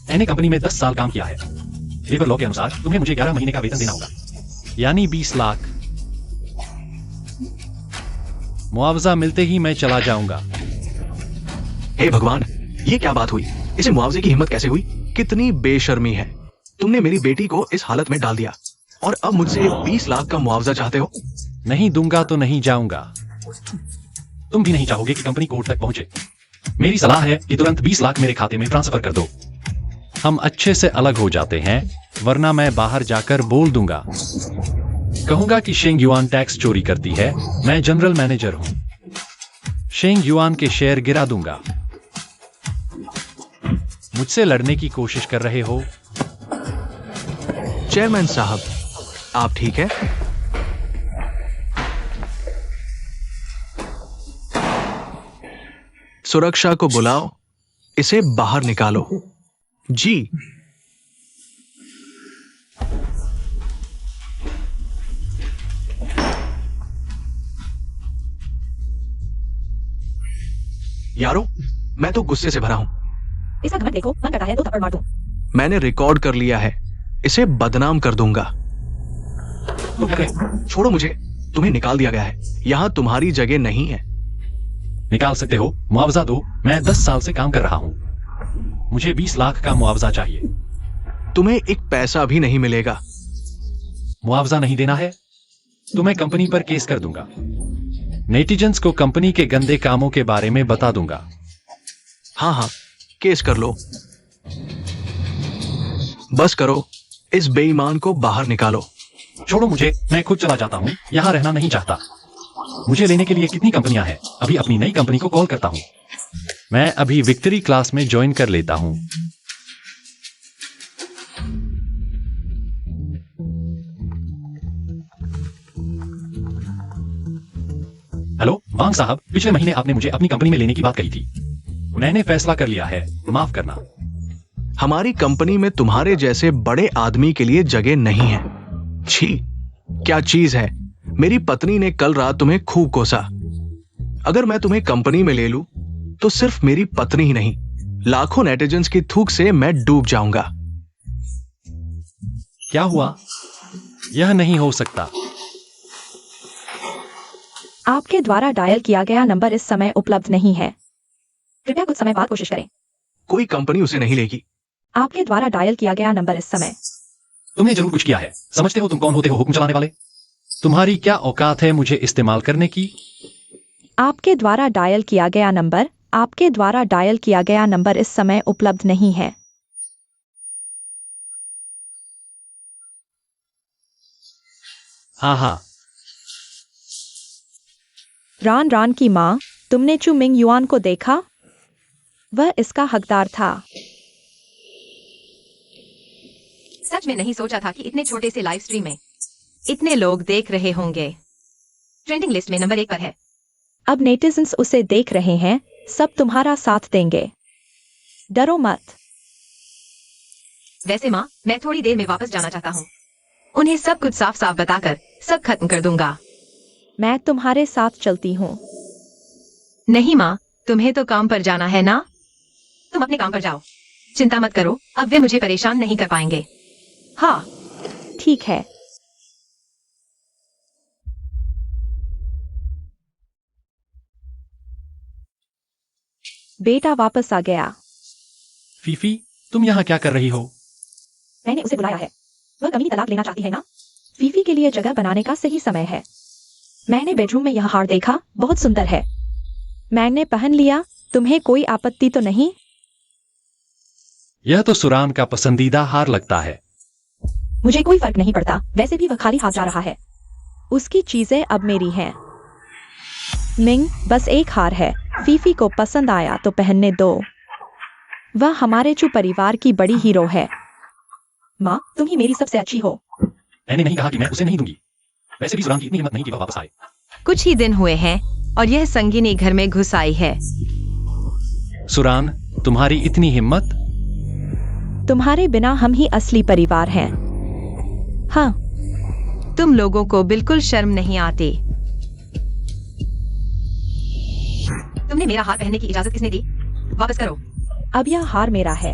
मैंने कंपनी में 10 साल काम किया है। लेबर लॉ के अनुसार तुम्हें मुझे 11 महीने का वेतन देना होगा, यानी 20 लाख। मुआवजा मिलते ही मैं चला जाऊंगा। हे भगवान, ये क्या बात हुई? इसे मुआवजे की हिम्मत कैसे हुई? कितनी बेशर्मी है। तुमने मेरी बेटी को इस हालत में डाल दिया और अब मुझसे 20 लाख का मुआवजा चाहते हो? नहीं दूंगा तो नहीं जाऊंगा। तुम भी नहीं चाहोगे कि कंपनी कोर्ट तक पहुंचे। मेरी सलाह है कि तुरंत 20 लाख मेरे खाते में ट्रांसफर कर दो। हम अच्छे से अलग हो जाते हैं, वरना मैं बाहर जाकर बोल दूंगा। कहूंगा कि शेंग युआन टैक्स चोरी करती है। मैं जनरल मैनेजर हूं। शेंग युआन के शेयर गिरा दूंगा। मुझसे लड़ने की कोशिश कर रहे हो? चेयरमैन साहब, आप ठीक है? सुरक्षा को बुलाओ, इसे बाहर निकालो। जी। यारो, मैं तो गुस्से से भरा हूं। इसका घमंड देखो, मन करता है तो थप्पड़ मार दूं। मैंने रिकॉर्ड कर लिया है, इसे बदनाम कर दूंगा। छोड़ो मुझे, तुम्हें निकाल दिया गया है, यहां तुम्हारी जगह नहीं है। निकाल सकते हो, मुआवजा दो। मैं 10 साल से काम कर रहा हूं। मुझे 20 लाख का मुआवजा चाहिए। तुम्हें एक पैसा भी नहीं मिलेगा। मुआवजा नहीं देना है तो मैं कंपनी पर केस कर दूंगा। नेटिजन्स को कंपनी के गंदे कामों के बारे में बता दूंगा। हाँ हाँ, केस कर लो। बस करो, इस बेईमान को बाहर निकालो। छोड़ो मुझे, मैं खुद चला जाता हूं। यहां रहना नहीं चाहता। मुझे लेने के लिए कितनी कंपनियां हैं? अभी अपनी नई कंपनी को कॉल करता हूं। मैं अभी विक्ट्री क्लास में ज्वाइन कर लेता हूं। हेलो वांग साहब, पिछले महीने आपने मुझे अपनी कंपनी में लेने की बात कही थी। मैंने फैसला कर लिया है, माफ करना। हमारी कंपनी में तुम्हारे जैसे बड़े आदमी के लिए जगह नहीं है। छी, क्या चीज है। मेरी पत्नी ने कल रात तुम्हें खूब कोसा। अगर मैं तुम्हें कंपनी में ले लूं तो सिर्फ मेरी पत्नी ही नहीं, लाखों नेटिजन्स की थूक से मैं डूब जाऊंगा। क्या हुआ? यह नहीं हो सकता। आपके द्वारा डायल किया गया नंबर इस समय उपलब्ध नहीं है। कृपया कुछ समय बाद कोशिश करें। कोई कंपनी उसे नहीं लेगी। आपके द्वारा डायल किया गया नंबर इस समय। तुमने जरूर कुछ किया है। समझते हो तुम कौन होते हो हुक्म चलाने वाले? तुम्हारी क्या औकात है मुझे इस्तेमाल करने की? आपके द्वारा डायल किया गया नंबर, आपके द्वारा डायल किया गया नंबर इस समय उपलब्ध नहीं है। हाँ हाँ। रान रान की माँ, तुमने चू मिंग युआन को देखा? वह इसका हकदार था। सच में नहीं सोचा था कि इतने छोटे से लाइव स्ट्रीम में इतने लोग देख रहे होंगे। ट्रेंडिंग लिस्ट में नंबर 1 पर है। अब नेटिजन्स उसे देख रहे हैं, सब तुम्हारा साथ देंगे, डरो मत। वैसे माँ, मैं थोड़ी देर में वापस जाना चाहता हूँ। उन्हें सब कुछ साफ साफ बताकर सब खत्म कर दूंगा। मैं तुम्हारे साथ चलती हूँ। नहीं माँ, तुम्हें तो काम पर जाना है ना। तुम अपने काम पर जाओ, चिंता मत करो, अब वे मुझे परेशान नहीं कर पाएंगे। हाँ, ठीक है। बेटा वापस आ गया। फीफी, तुम यहाँ क्या कर रही हो? मैंने उसे बुलाया है। वह कमीनी तलाक लेना चाहती है ना। फीफी के लिए जगह बनाने का सही समय है। मैंने बेडरूम में यह हार देखा, बहुत सुंदर है। मैंने पहन लिया, तुम्हें कोई आपत्ति तो नहीं? यह तो सुरान का पसंदीदा हार लगता है। मुझे कोई फर्क नहीं पड़ता, वैसे भी वह खाली हाथ जा रहा है। उसकी चीजें अब मेरी हैं। मिंग, बस एक हार है, फीफी को पसंद आया तो पहनने दो। वह हमारे चू परिवार की बड़ी हीरो है। माँ, तुम ही मेरी सबसे अच्छी हो। मैंने नहीं कहा कि मैं उसे नहीं दूंगी। वैसे भी सुरान की इतनी हिम्मत नहीं कि वह वापस आए। कुछ ही दिन हुए हैं और यह संगिनी घर में घुस आई है। सुरान, तुम्हारी इतनी हिम्मत? तुम्हारे बिना हम ही असली परिवार हैं। हाँ, तुम लोगों को बिल्कुल शर्म नहीं आती। तुमने मेरा हार पहनने की इजाजत किसने दी? वापस करो। अब यह हार मेरा है।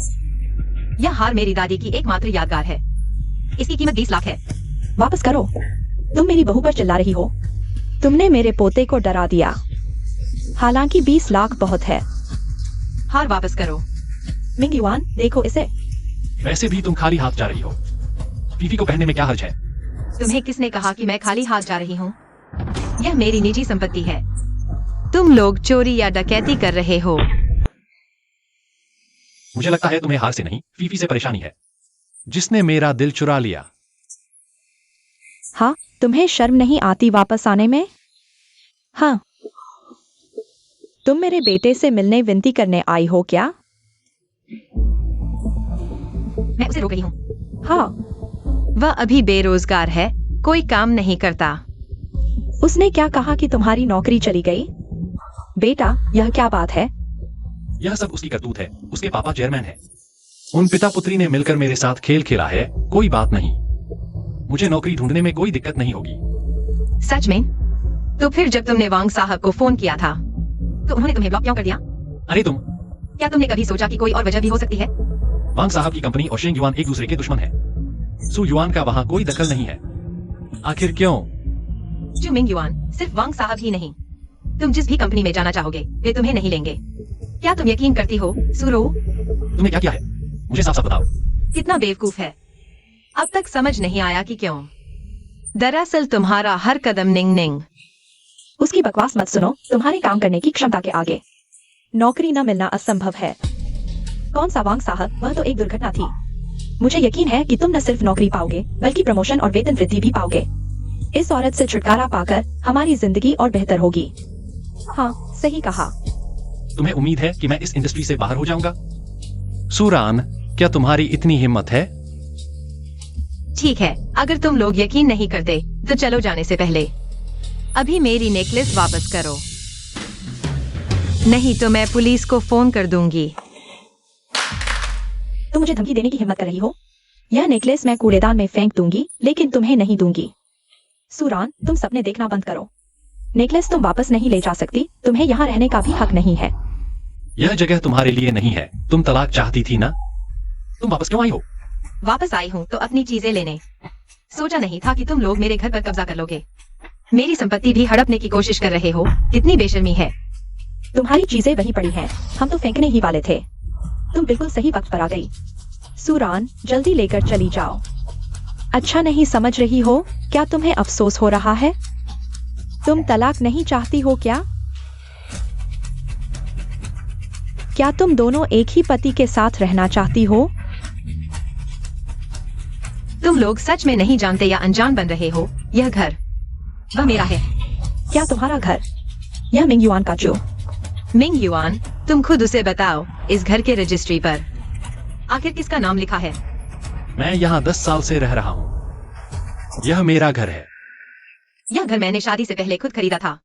यह हार मेरी दादी की एकमात्र यादगार है। इसकी कीमत 20 लाख है। वापस करो। तुम मेरी बहू पर चिल्ला रही हो। तुमने मेरे पोते को डरा दिया। हालांकि 20 लाख बहुत है। हार वापस करो। मिंग युआन, देखो इसे। वैसे भी तुम खाली हाथ जा रही हो। फीफी को पहनने में क्या हर्ज है? तुम्हें किसने कहा कि मैं खाली हाथ जा रही हूँ? यह मेरी निजी संपत्ति है। तुम लोग चोरी या डकैती कर रहे हो। मुझे लगता है तुम्हें हार से नहीं, फीफी से परेशानी है, जिसने मेरा दिल चुरा लिया। हाँ, तुम्हें शर्म नहीं आती वापस आने में? हाँ, तुम मेरे बेटे से मिलने विनती करने आई हो क्या? मैं उसे रोक रही हूँ। हाँ, वह अभी बेरोजगार है, कोई काम नहीं करता। उसने क्या कहा कि तुम्हारी नौकरी चली गई? बेटा, यह क्या बात है? यह सब उसकी करतूत है। उसके पापा चेयरमैन हैं। उन पिता पुत्री ने मिलकर मेरे साथ खेल खेला है। कोई बात नहीं, मुझे नौकरी ढूंढने में कोई दिक्कत नहीं होगी। सच में? तो फिर जब तुमने वांग साहब को फोन किया था तो उन्होंने तुम्हें ब्लॉक क्यों कर दिया? अरे तुम, क्या तुमने कभी सोचा कि कोई और वजह भी हो सकती है? वांग साहब की कंपनी और शेंग युआन एक दूसरे के दुश्मन है। सु युआन का वहां कोई दखल नहीं है। आखिर क्यों? चू मिंग युआन, सिर्फ वांग साहब ही नहीं, तुम जिस भी कंपनी में जाना चाहोगे वे तुम्हें नहीं लेंगे। क्या तुम यकीन करती हो सुरो? तुमने क्या किया है? मुझे साफ साफ बताओ। कितना बेवकूफ है। अब तक समझ नहीं आया कि क्यों। दरअसल तुम्हारा हर कदम निंग निंग। उसकी बकवास मत सुनो, तुम्हारे काम करने की क्षमता के आगे। नौकरी न मिलना असंभव है। कौन सा वांग साहब, वह तो एक दुर्घटना थी। मुझे यकीन है कि तुम न सिर्फ नौकरी पाओगे बल्कि प्रमोशन और वेतन वृद्धि भी पाओगे। इस औरत से छुटकारा पाकर हमारी जिंदगी और बेहतर होगी। हाँ, सही कहा। तुम्हें उम्मीद है कि मैं इस इंडस्ट्री से बाहर हो जाऊंगा? सुरान, क्या तुम्हारी इतनी हिम्मत है? ठीक है, अगर तुम लोग यकीन नहीं करते तो चलो जाने से पहले अभी मेरी नेकलेस वापस करो, नहीं तो मैं पुलिस को फोन कर दूंगी। तुम मुझे धमकी देने की हिम्मत कर रही हो? यह नेकलेस मैं कूड़ेदान में फेंक दूंगी, लेकिन तुम्हें नहीं दूंगी। सुरान, तुम सपने देखना बंद करो। नेकलेस तुम वापस नहीं ले जा सकती, तुम्हें यहाँ रहने का भी हक नहीं है। यह जगह तुम्हारे लिए नहीं है। तुम तलाक चाहती थी ना? तुम वापस क्यों आई हो? वापस आई हूँ तो अपनी चीजें लेने। सोचा नहीं था कि तुम लोग मेरे घर पर कब्जा कर लोगे। मेरी संपत्ति भी हड़पने की कोशिश कर रहे हो। कितनी बेशर्मी है। तुम्हारी चीजें वहीं पड़ी हैं, हम तो फेंकने ही वाले थे। तुम बिल्कुल सही वक्त पर आ गई। सुरान, जल्दी लेकर चली जाओ। अच्छा नहीं समझ रही हो? क्या तुम्हें अफसोस हो रहा है? तुम तलाक नहीं चाहती हो क्या? क्या तुम दोनों एक ही पति के साथ रहना चाहती हो? तुम लोग सच में नहीं जानते या अनजान बन रहे हो। यह घर वह मेरा है। क्या तुम्हारा घर? यह मिंग युआन का जो। मिंग युआन, तुम खुद उसे बताओ। इस घर के रजिस्ट्री पर आखिर किसका नाम लिखा है? मैं यहाँ 10 साल से रह रहा हूँ। यह मेरा घर है। यह घर मैंने शादी से पहले खुद खरीदा था।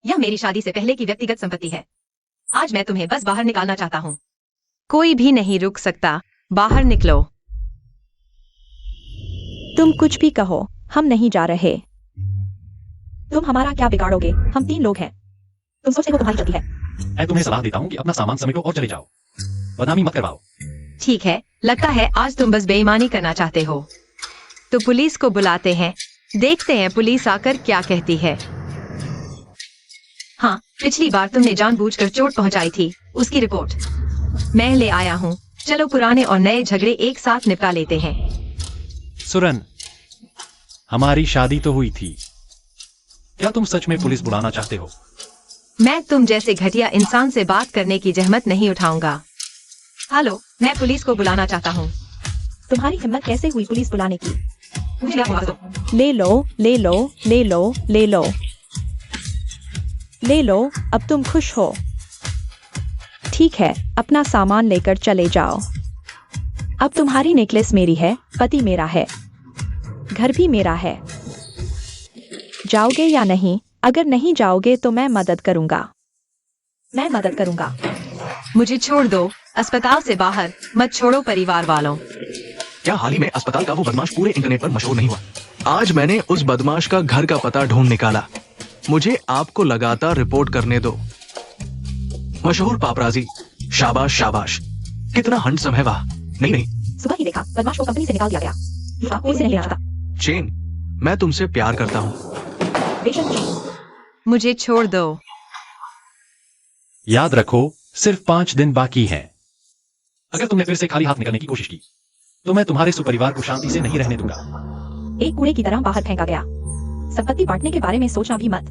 यह मेरी शादी से पहले की व्यक्तिगत संपत्ति है। आज मैं तुम्हें बस बाहर निकालना चाहता हूँ। कोई भी नहीं रुक सकता, बाहर निकलो। तुम कुछ भी कहो, हम नहीं जा रहे। तुम हमारा क्या बिगाड़ोगे? हम 3 लोग हैं। तुम सोचते हो तुम्हारी गलती है। मैं तुम्हें सलाह देता हूँ कि अपना सामान समेटो और चले जाओ। बदनामी मत करवाओ। ठीक है, लगता है आज तुम बस बेईमानी करना चाहते हो। तो पुलिस को बुलाते हैं, देखते हैं पुलिस आकर क्या कहती है। हाँ, पिछली बार तुमने जानबूझकर चोट पहुंचाई थी, उसकी रिपोर्ट मैं ले आया हूँ। चलो पुराने और नए झगड़े एक साथ निपटा लेते हैं। सुरन, हमारी शादी तो हुई थी। क्या तुम सच में पुलिस बुलाना चाहते हो? मैं तुम जैसे घटिया इंसान से बात करने की जहमत नहीं उठाऊंगा। हेलो, मैं पुलिस को बुलाना चाहता हूँ। तुम्हारी हिम्मत कैसे हुई पुलिस बुलाने की? मुझे क्या हुआ तो? ले लो, ले लो, ले लो, ले लो, ले लो। अब तुम खुश हो? ठीक है, अपना सामान लेकर चले जाओ। अब तुम्हारी नेकलेस मेरी है, पति मेरा है, घर भी मेरा है। जाओगे या नहीं? अगर नहीं जाओगे तो मैं मदद करूंगा। मैं मदद करूंगा। मुझे छोड़ दो, अस्पताल से बाहर मत छोड़ो परिवार वालों। क्या हाल ही में अस्पताल का वो बदमाश पूरे इंटरनेट पर मशहूर नहीं हुआ? आज मैंने उस बदमाश का घर का पता ढूंढ निकाला। मुझे आपको लगातार रिपोर्ट करने दो। मशहूर पापराजी, शाबाश शाबाश। कितना हंडसम है वाह। नहीं नहीं, सुबह ही देखा, बदमाश को कंपनी से निकाल दिया गया। ये कोई से नहीं लेना चाहता। चेन, मैं तुमसे प्यार करता हूँ। बेशक जी। मुझे छोड़ दो। याद रखो, सिर्फ 5 दिन बाकी हैं। अगर तुमने फिर से खाली हाथ निकलने की कोशिश की तो मैं तुम्हारे सुपरिवार को शांति से नहीं रहने दूंगा। एक कूड़े की तरह बाहर फेंका गया। संपत्ति बांटने के बारे में सोचना भी मत।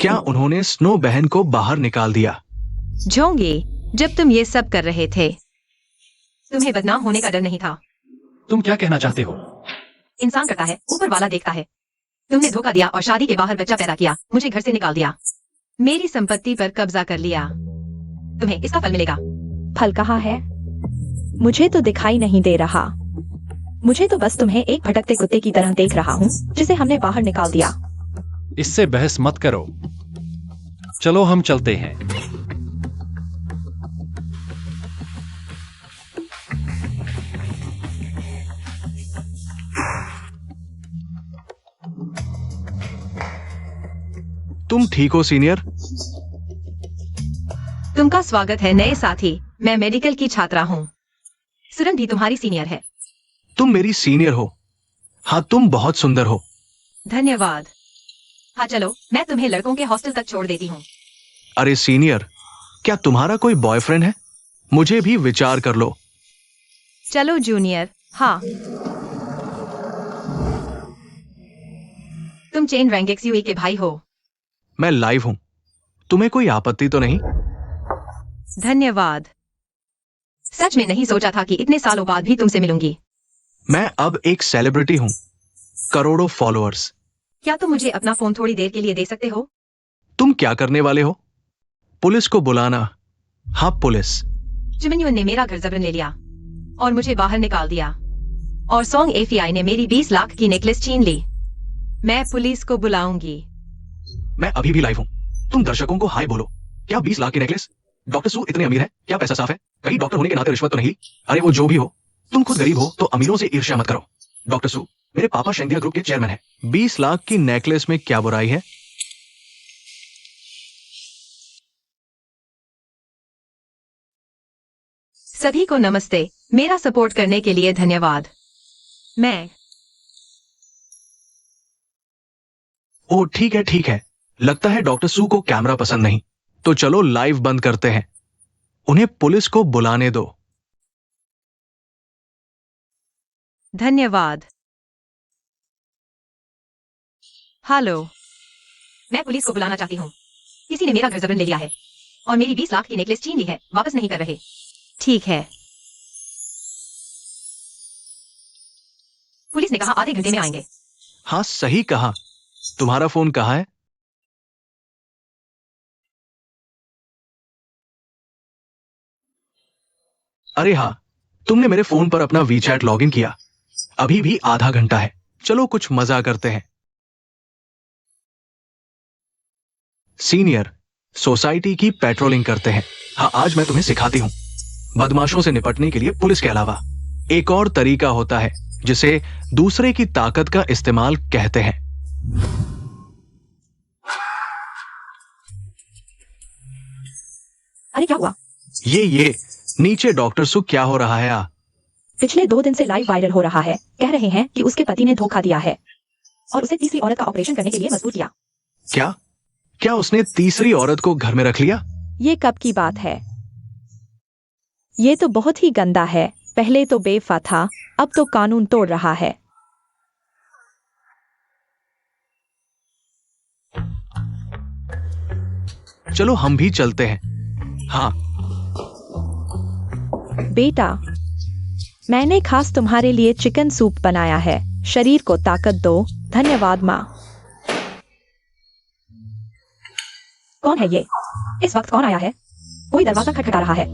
क्या उन्होंने स्नो बहन को बाहर निकाल दिया? जोंगे, जब तुम ये सब कर रहे थे तुम्हें बदनाम होने का डर नहीं था। तुम क्या कहना चाहते हो? इंसान करता है, ऊपर वाला देखता है। तुमने धोखा दिया और शादी के बाहर बच्चा पैदा किया, मुझे घर से निकाल दिया, मेरी संपत्ति पर कब्जा कर लिया। तुम्हें इसका फल मिलेगा। फल कहाँ है? मुझे तो दिखाई नहीं दे रहा। मुझे तो बस तुम्हें एक भटकते कुत्ते की तरह देख रहा हूँ जिसे हमने बाहर निकाल दिया। इससे बहस मत करो। चलो हम चलते हैं। तुम ठीक हो सीनियर? तुमका स्वागत है नए साथी। मैं मेडिकल की छात्रा हूँ। सुरन भी तुम्हारी सीनियर है। तुम मेरी सीनियर हो। हाँ, तुम बहुत सुंदर हो। धन्यवाद। हाँ चलो, मैं तुम्हें लड़कों के हॉस्टल तक छोड़ देती हूँ। अरे सीनियर, क्या तुम्हारा कोई बॉयफ्रेंड है? मुझे भी विचार कर लो। चलो जूनियर। हाँ, तुम चेन रैंगेक्स यूए के भाई हो। मैं लाइव हूँ। तुम्हें कोई आपत्ति तो नहीं? धन्यवाद। सच में नहीं सोचा था कि इतने सालों बाद भी तुमसे मिलूंगी। मैं अब एक सेलिब्रिटी हूँ, करोड़ों फॉलोअर्स। क्या तुम मुझे अपना फोन थोड़ी देर के लिए दे सकते हो? तुम क्या करने वाले हो? पुलिस को बुलाना। हाँ, पुलिस। जिमिन्यून ने मेरा घर जबरन ले लिया और मुझे बाहर निकाल दिया, और सोंग एफआई ने मेरी 20 लाख की नेकलेस छीन ली। मैं पुलिस को बुलाऊंगी। मैं अभी भी लाइव हूँ। तुम दर्शकों को हाय बोलो। क्या 20 लाख की नेकलेस? डॉक्टर सू इतने अमीर है? क्या पैसा साफ है? कहीं डॉक्टर होने के नाते रिश्वत तो नहीं ली? अरे वो जो भी हो, तुम खुद गरीब हो तो अमीरों से ईर्ष्या मत करो। डॉक्टर सू मेरे पापा शेंदिया ग्रुप के चेयरमैन है। 20 लाख की नेकलेस में क्या बुराई है? सभी को नमस्ते। मेरा सपोर्ट करने के लिए धन्यवाद। मैं ओह ठीक है ठीक है। लगता है डॉक्टर सू को कैमरा पसंद नहीं। तो चलो लाइव बंद करते हैं। उन्हें पुलिस को बुलाने दो। धन्यवाद। हेलो, मैं पुलिस को बुलाना चाहती हूँ। किसी ने मेरा घर जबरन ले लिया है और मेरी 20 लाख की नेकलेस छीन ली है। वापस नहीं कर रहे। ठीक है। पुलिस ने कहा आधे घंटे में आएंगे। हाँ सही कहा। तुम्हारा फोन कहाँ है? अरे हाँ, तुमने मेरे फोन पर अपना वीचैट लॉगिन किया। अभी भी आधा घंटा है। चलो कुछ मजा करते हैं। सीनियर, सोसाइटी की पेट्रोलिंग करते हैं। हाँ, आज मैं तुम्हें सिखाती हूँ बदमाशों से निपटने के लिए पुलिस के अलावा एक और तरीका होता है जिसे दूसरे की ताकत का इस्तेमाल कहते हैं। अरे क्या हुआ? ये नीचे डॉक्टर सु क्या हो रहा है? पिछले 2 दिन से लाइव वायरल हो रहा है। कह रहे हैं कि उसके पति ने धोखा दिया है और उसे तीसरी औरत का ऑपरेशन करने के लिए मजबूर किया। क्या क्या उसने तीसरी औरत को घर में रख लिया? ये कब की बात है? ये तो बहुत ही गंदा है। पहले तो बेवफा था, अब तो कानून तोड़ रहा है। चलो हम भी चलते हैं। हाँ बेटा, मैंने खास तुम्हारे लिए चिकन सूप बनाया है। शरीर को ताकत दो। धन्यवाद माँ। कौन है ये? इस वक्त कौन आया है? कोई दरवाजा खटखटा रहा है।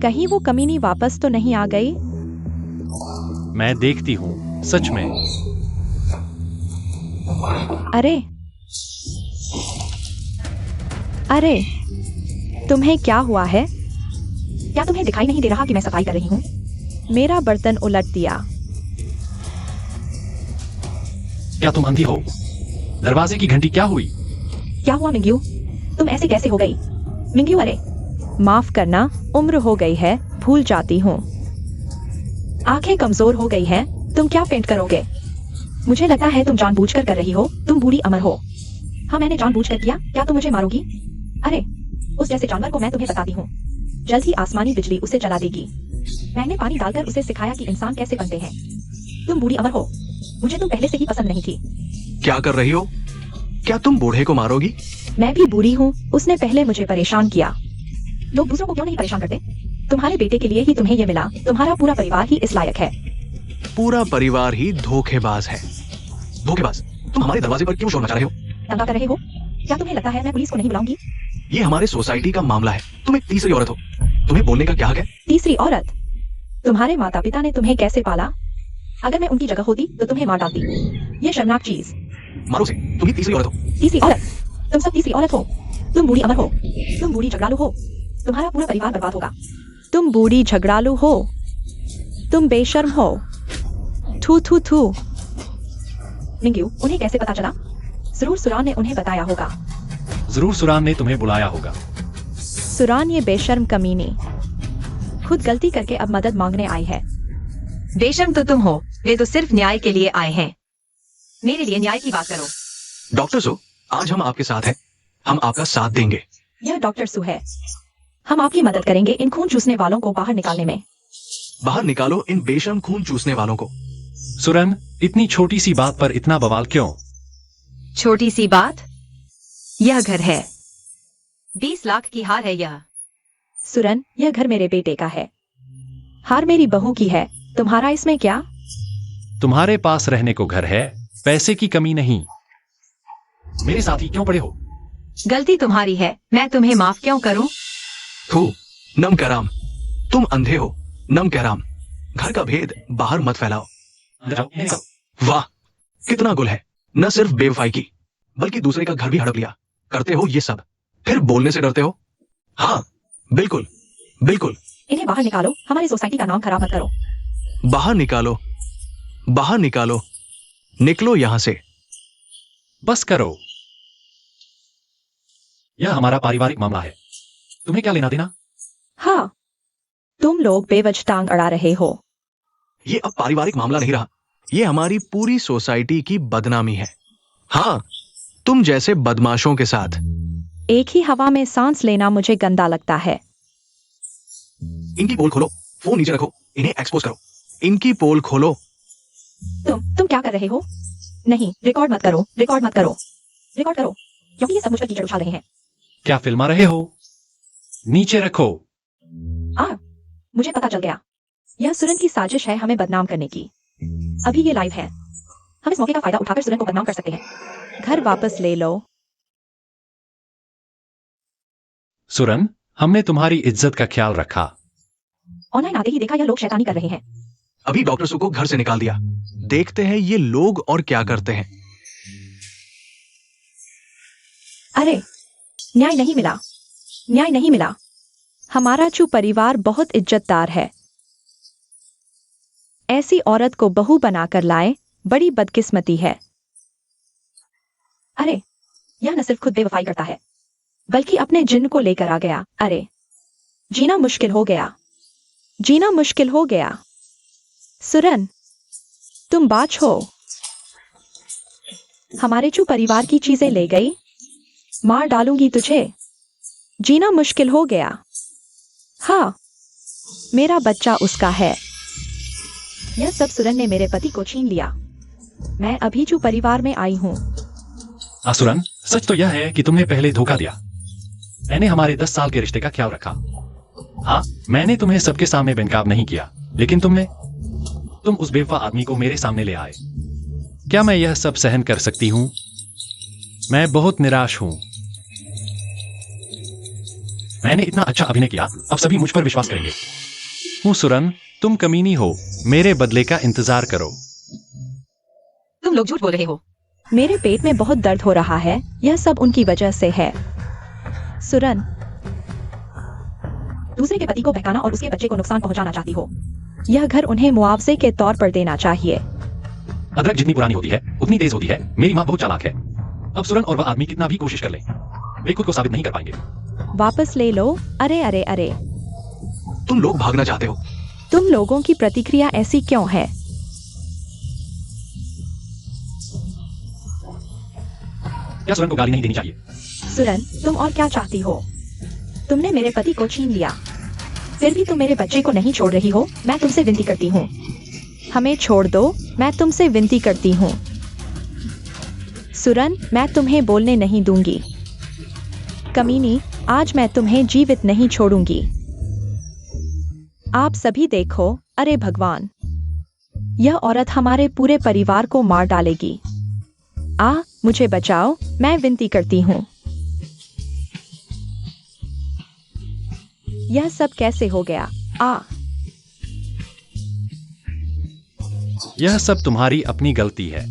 कहीं वो कमीनी वापस तो नहीं आ गई? मैं देखती हूँ, सच में। अरे अरे, तुम्हें क्या हुआ है? क्या तुम्हें दिखाई नहीं दे रहा कि मैं सफाई कर रही हूँ? मेरा बर्तन उलट दिया। क्या तुम अंधी हो? दरवाजे की घंटी क्या हुई? क्या हुआ मिंग्यू? तुम ऐसे कैसे हो गई? मिंग्यू अरे माफ करना, उम्र हो गई है, भूल जाती हूँ। आंखें कमजोर हो गई हैं। तुम क्या पेंट करोगे? मुझे लगता है तुम जानबूझकर कर रही हो। तुम बूढ़ी अमर हो। हाँ, मैंने जानबूझकर किया। क्या तुम मुझे मारोगी? अरे उस जैसे जानवर को मैं तुम्हें बताती हूँ। जल्द ही आसमानी बिजली उसे जला देगी। मैंने पानी डालकर उसे सिखाया कि इंसान कैसे बनते हैं। तुम बूढ़ी अमर हो। मुझे तुम पहले से ही पसंद नहीं थी। क्या कर रही हो? क्या तुम बूढ़े को मारोगी? मैं भी बूढ़ी हूँ। उसने पहले मुझे परेशान किया। लोग दूसरों को क्यों नहीं परेशान करते? तुम्हारे बेटे के लिए ही तुम्हें ये मिला। तुम्हारा पूरा परिवार ही इस लायक है। पूरा परिवार ही धोखेबाज है। धोखेबाज, तुम हमारे दरवाजे पर क्यों शोर मचा रहे हो? दंगा कर रहे हो? क्या तुम्हें लगता है मैं पुलिस को नहीं बुलाऊंगी? ये हमारे सोसाइटी का मामला है। तुम एक तीसरी औरत हो, तुम्हें बोलने का क्या हक है? तीसरी औरत? तुम्हारे माता पिता ने तुम्हें कैसे पाला? अगर मैं उनकी जगह होती तो तुम्हें मार डालती। ये शर्मनाक चीज। मारो से, तुम ही तीसरी औरत हो। तीसरी औरत? तुम सब तीसरी औरत हो। तुम बूढ़ी अमर हो। तुम बूढ़ी झगड़ालू हो। तुम्हारा पूरा परिवार बर्बाद होगा। तुम बूढ़ी झगड़ालू हो। तुम बेशर्म हो। थू थू थू। मिंग्यू, उन्हें कैसे पता चला? जरूर सुरान ने उन्हें बताया होगा। जरूर सुरान ने तुम्हें बुलाया होगा। सुरान, ये बेशर्म कमीनी खुद गलती करके अब मदद मांगने आई है। बेशर्म तो तुम हो। वे तो सिर्फ न्याय के लिए आए हैं। मेरे लिए न्याय की बात करो। डॉक्टर सो, आज हम आपके साथ हैं। हम आपका साथ देंगे। यह डॉक्टर सू है। हम आपकी मदद करेंगे इन खून चूसने वालों को बाहर निकालने में। बाहर निकालो इन बेशर्म खून चूसने वालों को। सुरन, इतनी छोटी सी बात पर इतना बवाल क्यों? छोटी सी बात? यह घर है। 20 लाख की हार है यह। सुरन, यह घर मेरे बेटे का है। हार मेरी बहू की है। तुम्हारा इसमें क्या? तुम्हारे पास रहने को घर है, पैसे की कमी नहीं। मेरे साथ ही क्यों पड़े हो? गलती तुम्हारी है। मैं तुम्हें माफ क्यों करूं? थू, नम कराम। तुम अंधे हो, नम कराम। घर का भेद बाहर मत फैलाओ। अंदर जाओ, यहीं जाओ। वाह, कितना गुल है। न सिर्फ बेवफाई की, बल्कि दूसरे का घर भी हड़प लिया। करते हो ये सब, फिर बोलने से डरते हो? हाँ, बिल्कुल बिल्कुल। इन्हें बाहर निकालो। हमारी सोसाइटी का नाम खराब मत करो। बाहर निकालो, बाहर निकालो। निकलो यहां से। बस करो। यह हमारा पारिवारिक मामला है। तुम्हें क्या लेना देना? हाँ, तुम लोग बेवजह टांग अड़ा रहे हो। ये अब पारिवारिक मामला नहीं रहा। ये हमारी पूरी सोसाइटी की बदनामी है। हाँ, तुम जैसे बदमाशों के साथ। एक ही हवा में सांस लेना मुझे गंदा लगता है। इनकी पोल खोलो। फोन नीचे रखो, इन्हें एक्सपोज करो। इनकी पोल खोलो। तुम क्या कर रहे हो? नहीं, रिकॉर्ड मत करो। रिकॉर्ड मत करो। रिकॉर्ड करो, क्योंकि ये सब मुझ पर कीचड़ उछाल रहे हैं। क्या फिल्मा रहे हो? नीचे रखो। मुझे पता चल गया। यह सुरन की साजिश है हमें बदनाम करने की। अभी ये लाइव है। हम इस मौके का फायदा उठाकर सुरन को बदनाम कर सकते हैं। घर वापस ले लो। सुरन, हमने तुम्हारी इज्जत का ख्याल रखा। ऑनलाइन आते ही देखा यह लोग शैतानी कर रहे हैं। अभी डॉक्टर सू को घर से निकाल दिया। देखते हैं ये लोग और क्या करते हैं। अरे, न्याय नहीं मिला। न्याय नहीं मिला। हमारा चू परिवार बहुत इज्जतदार है। ऐसी औरत को बहू बनाकर लाए, बड़ी बदकिस्मती है। अरे, यह न सिर्फ खुद बेवफाई करता है, बल्कि अपने जिन्न को लेकर आ गया। अरे, जीना मुश्किल हो गया। जीना मुश्किल हो गया। सुरन, तुम बाज हो। हमारे चू परिवार की चीजें ले गई, मार डालूंगी तुझे। जीना मुश्किल हो गया। हाँ, मेरा बच्चा उसका है। यह सब सुरन ने मेरे पति को छीन लिया। मैं अभी चू परिवार में आई हूँ। सुरन, सच तो यह है कि तुमने पहले धोखा दिया। मैंने हमारे 10 साल के रिश्ते का ख्याल रखा। हाँ, मैंने तुम्हें सबके सामने बेनकाब नहीं किया, लेकिन तुम उस बेवफा आदमी को मेरे सामने ले आए। क्या मैं यह सब सहन कर सकती हूं? मैं बहुत निराश हूं। मैंने इतना अच्छा अभिनय किया, अब सभी मुझ पर विश्वास करेंगे। हूं सुरन, तुम कमीनी हो। मेरे बदले का इंतजार करो। तुम लोग झूठ बोल रहे हो। मेरे पेट में बहुत दर्द हो रहा है। यह सब उनकी वजह से है। सुरन, दूसरे के पति को बहकाना और उसके बच्चे को नुकसान पहुंचाना चाहती हो। यह घर उन्हें मुआवजे के तौर पर देना चाहिए। अदरक जितनी पुरानी होती है उतनी तेज होती है। मेरी माँ बहुत चालाक है। अब सुरन और वह आदमी कितना भी कोशिश कर ले, वे खुद को साबित नहीं कर पाएंगे। वापस ले लो। अरे अरे अरे, तुम लोग भागना चाहते हो। तुम लोगों की प्रतिक्रिया ऐसी क्यों है? क्या सुरन को गाली नहीं देनी चाहिए? सुरन, तुम और क्या चाहती हो? तुमने मेरे पति को छीन लिया, फिर भी तुम मेरे बच्चे को नहीं छोड़ रही हो। मैं तुमसे विनती करती हूँ। हमें छोड़ दो। मैं तुमसे विनती करती हूँ। सुरन, मैं तुम्हें बोलने नहीं दूंगी। कमीनी, आज मैं तुम्हें जीवित नहीं छोड़ूंगी। आप सभी देखो। अरे भगवान, यह औरत हमारे पूरे परिवार को मार डालेगी। मुझे बचाओ, मैं विनती करती हूँ। यह सब कैसे हो गया? यह सब तुम्हारी अपनी गलती है।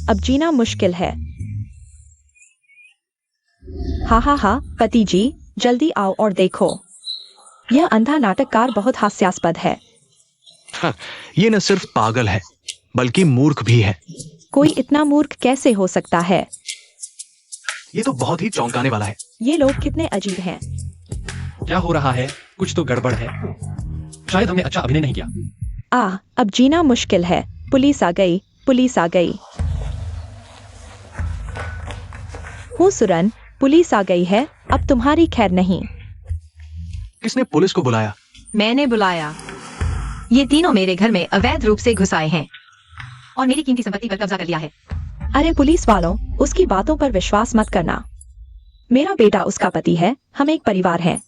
अब जीना मुश्किल है। हा, पति जी, जल्दी आओ और देखो। यह अंधा नाटककार बहुत हास्यास्पद है। ये न सिर्फ पागल है, बल्कि मूर्ख भी है। कोई इतना मूर्ख कैसे हो सकता है? ये तो बहुत ही चौंकाने वाला है। ये लोग कितने अजीब हैं। क्या हो रहा है? कुछ तो गड़बड़ है। शायद हमने अच्छा अभिनय नहीं किया। अब जीना मुश्किल है। पुलिस आ गई। पुलिस आ गई। हो सुरन, पुलिस आ गई है। अब तुम्हारी खैर नहीं। किसने पुलिस को बुलाया? मैंने बुलाया। ये तीनों मेरे घर में अवैध रूप से घुस आए हैं और मेरी कीमती संपत्ति पर कब्जा कर लिया है। अरे पुलिस वालों, उसकी बातों पर विश्वास मत करना। मेरा बेटा उसका पति है। हम एक परिवार हैं।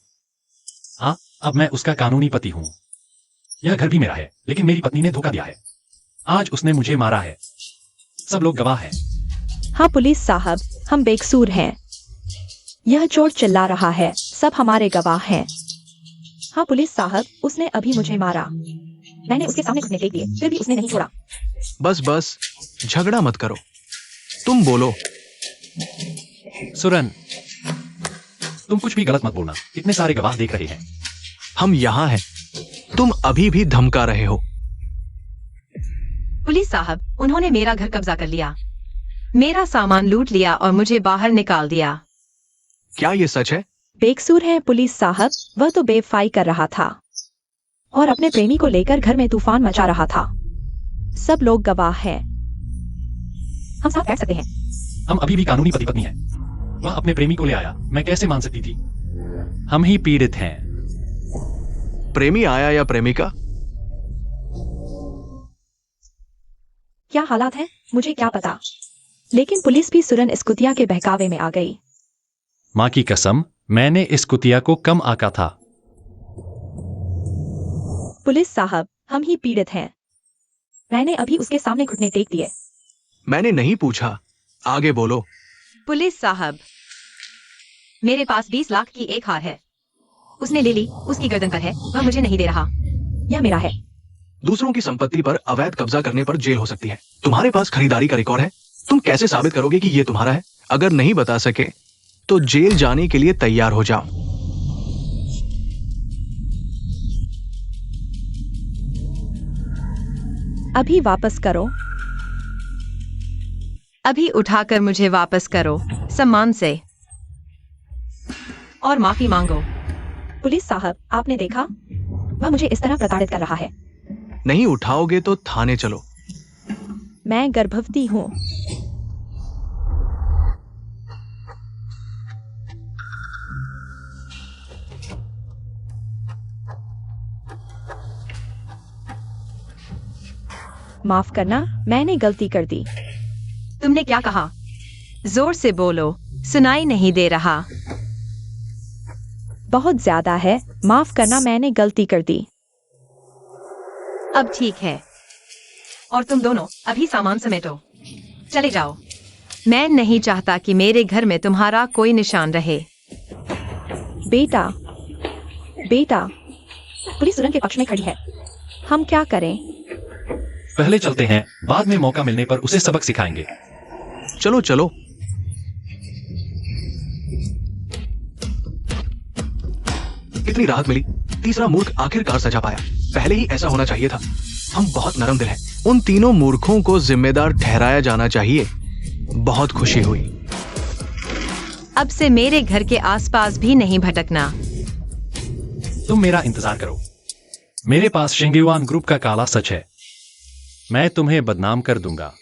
हाँ, अब मैं उसका कानूनी पति हूँ। यह घर भी मेरा है, लेकिन मेरी पत्नी ने धोखा दिया है। आज उसने मुझे मारा है। सब लोग गवाह हैं। हाँ पुलिस साहब, हम बेकसूर हैं। यह चोर चिल्ला रहा है। सब हमारे गवाह हैं। हाँ पुलिस साहब, उसने अभी मुझे मारा। मैंने उसके सामने घुटने टेक दिए, फिर भी उसने नहीं छोड़ा। बस झगड़ा मत करो। तुम बोलो। सुरन, तुम कुछ भी गलत मत बोलना। इतने सारे गवाह देख रहे हैं। हम यहाँ हैं। तुम अभी भी धमका रहे हो। पुलिस साहब, उन्होंने मेरा घर कब्जा कर लिया, मेरा सामान लूट लिया और मुझे बाहर निकाल दिया। क्या ये सच है? बेकसूर है पुलिस साहब। वह तो बेवफाई कर रहा था और अपने प्रेमी को लेकर घर में तूफान मचा रहा था। सब लोग गवाह हैं। हम साथ बैठ सकते हैं। हम अभी भी कानूनी पति पत्नी हैं। वह अपने प्रेमी को ले आया। मैं कैसे मान सकती थी? हम ही पीड़ित हैं। प्रेमी आया या प्रेमिका? क्या हालात हैं, मुझे क्या पता। लेकिन पुलिस भी सुरन इस कुतिया के बहकावे में आ गई। माँ की कसम, मैंने इस कुतिया को कम आका था। पुलिस साहब, हम ही पीड़ित हैं। मैंने अभी उसके सामने घुटने टेक दिए। मैंने नहीं पूछा। आगे बोलो। पुलिस साहब, मेरे पास 20 लाख की एक हार है। उसने ले ली, उसकी गर्दन पर है। वह मुझे नहीं दे रहा। यह मेरा है। दूसरों की संपत्ति पर अवैध कब्जा करने पर जेल हो सकती है। तुम्हारे पास खरीदारी का रिकॉर्ड है, तुम कैसे साबित करोगे कि ये तुम्हारा है? अगर नहीं बता सके तो जेल जाने के लिए तैयार हो जाओ। अभी वापस करो। अभी उठाकर मुझे वापस करो, सम्मान से, और माफी मांगो। पुलिस साहब, आपने देखा, वह मुझे इस तरह प्रताड़ित कर रहा है। नहीं उठाओगे तो थाने चलो। मैं गर्भवती हूँ। माफ करना, मैंने गलती कर दी। तुमने क्या कहा? जोर से बोलो, सुनाई नहीं दे रहा। बहुत ज्यादा है, माफ करना, मैंने गलती कर दी। अब ठीक है, और तुम दोनों अभी सामान समेटो, चले जाओ। मैं नहीं चाहता कि मेरे घर में तुम्हारा कोई निशान रहे। बेटा, बेटा, पुलिस सुरन के पक्ष में खड़ी है। हम क्या करें? पहले चलते हैं, बाद में मौका मिलने पर उसे सबक सिखाएंगे। चलो चलो। कितनी राहत मिली। तीसरा मूर्ख आखिरकार सजा पाया। पहले ही ऐसा होना चाहिए था। हम बहुत नरम दिल हैं। उन तीनों मूर्खों को जिम्मेदार ठहराया जाना चाहिए। बहुत खुशी हुई। अब से मेरे घर के आसपास भी नहीं भटकना। तुम मेरा इंतजार करो। मेरे पास शिंगयुआन ग्रुप का काला सच है। मैं तुम्हें बदनाम कर दूंगा।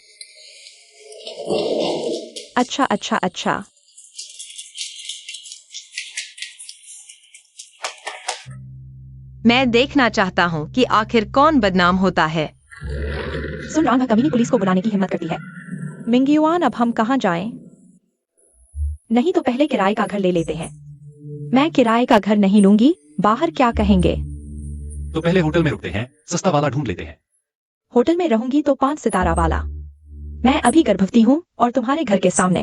अच्छा अच्छा अच्छा। मैं देखना चाहता हूँ कि आखिर कौन बदनाम होता है। सुन रांग कमीनी पुलिस को बुलाने की हिम्मत करती है। मिंगयुआन, अब हम कहाँ जाएं? नहीं तो पहले किराए का घर ले लेते हैं। मैं किराए का घर नहीं लूंगी। बाहर क्या कहेंगे? तो पहले होटल में रुकते हैं, सस्ता वाला ढूंढ लेते हैं। होटल में रहूंगी तो 5 सितारा वाला। मैं अभी गर्भवती हूँ और तुम्हारे घर के सामने।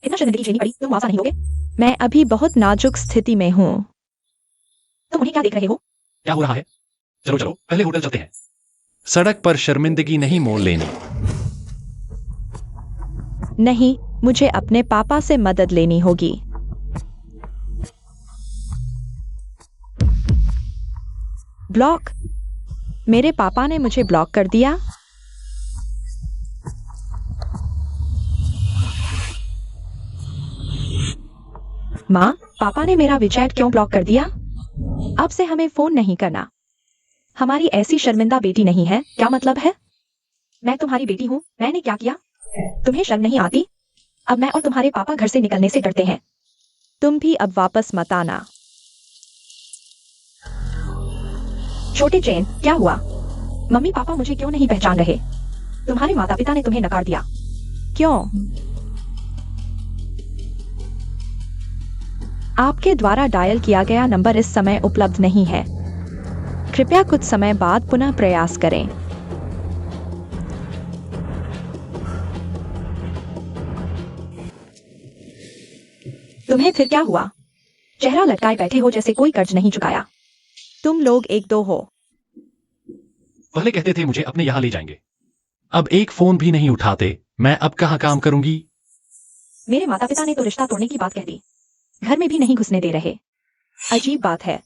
इतना शर्मिंदगी झेलनी पड़ी, तुम वासा नहीं होगे। मैं अभी बहुत नाजुक स्थिति में हूँ। तुम उन्हें क्या देख रहे हो? क्या हो रहा है? चलो चलो, पहले होटल चलते हैं। सड़क पर शर्मिंदगी नहीं मोल लेनी। नहीं, मुझे अपने पापा से मदद लेनी होगी। ब्लॉक। मेरे पापा ने मुझे ब्लॉक कर दिया। माँ, पापा ने मेरा विचैट क्यों ब्लॉक कर दिया? अब से हमें फोन नहीं करना। हमारी ऐसी शर्मिंदा बेटी नहीं है। क्या मतलब है? मैं तुम्हारी बेटी हूँ। मैंने क्या किया? तुम्हें शर्म नहीं आती? अब मैं और तुम्हारे पापा घर से निकलने से डरते हैं। तुम भी अब वापस मत आना। छोटे चैन, क्या हुआ? मम्मी पापा मुझे क्यों नहीं पहचान रहे? तुम्हारे माता पिता ने तुम्हें नकार दिया। क्यों? आपके द्वारा डायल किया गया नंबर इस समय उपलब्ध नहीं है। कृपया कुछ समय बाद पुनः प्रयास करें। तुम्हें फिर क्या हुआ? चेहरा लटकाए बैठे हो जैसे कोई कर्ज नहीं चुकाया। तुम लोग एक दो हो। पहले कहते थे मुझे अपने यहां ले जाएंगे, अब एक फोन भी नहीं उठाते। मैं अब कहां काम करूंगी? मेरे माता पिता ने तो रिश्ता तोड़ने की बात कह दी। घर में भी नहीं घुसने दे रहे। अजीब बात है।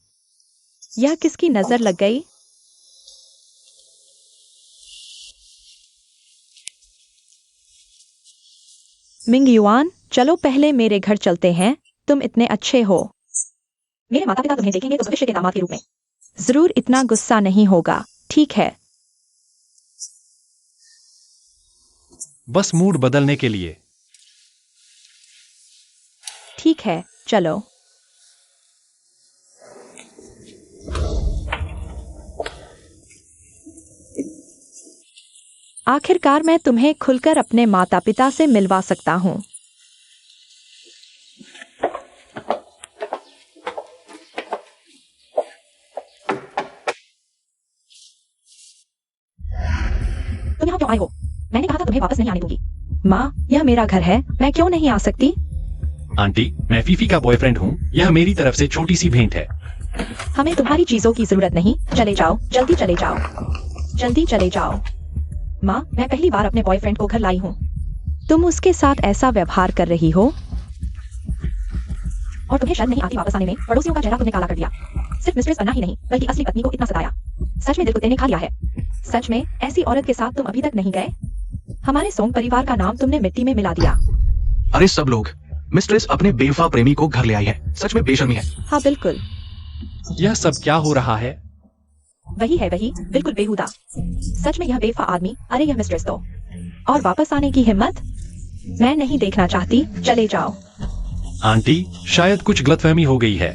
यह किसकी नजर लग गई? मिंगयुआन, चलो पहले मेरे घर चलते हैं। तुम इतने अच्छे हो। मेरे माता पिता तुम्हें देखेंगे तो भविष्य के दामाद के रूप में। जरूर इतना गुस्सा नहीं होगा। ठीक है। बस मूड बदलने के लिए। ठीक है, चलो। आखिरकार मैं तुम्हें खुलकर अपने माता पिता से मिलवा सकता हूँ। तुम यहाँ क्यों आए हो? मैंने कहा था तुम्हें वापस नहीं आने दूंगी। माँ, यह मेरा घर है। मैं क्यों नहीं आ सकती? आंटी, मैं फीफी का बॉयफ्रेंड हूँ। यह मेरी तरफ से छोटी सी भेंट है। हमें तुम्हारी चीजों की जरूरत नहीं। चले जाओ, जल्दी चले जाओ। जल्दी चले जाओ। माँ, मैं पहली बार अपने बॉयफ्रेंड को घर लाई हूँ। तुम उसके साथ ऐसा व्यवहार कर रही हो और तुम्हें शर्म नहीं आती वापस आने में? पड़ोसियों का चेहरा तुमने काला कर दिया। सिर्फ मिस्ट्रेस बनना ही नहीं बल्कि असली पत्नी को इतना सताया। सच में दिल कुत्ते ने खा लिया है। सच में ऐसी औरत के साथ तुम अभी तक नहीं गए? हमारे सोंग परिवार का नाम तुमने मिट्टी में मिला दिया। अरे सब लोग, मिस्ट्रेस अपने बेवफा प्रेमी को घर ले आई है। सच में बेशर्मी है। हाँ बिल्कुल, यह सब क्या हो रहा है? वही है वही, बिल्कुल बेहुदा। सच में यह बेवफा आदमी, अरे यह मिस्ट्रेस तो। और वापस आने की हिम्मत? मैं नहीं देखना चाहती, चले जाओ। आंटी, शायद कुछ गलतफहमी हो गई है।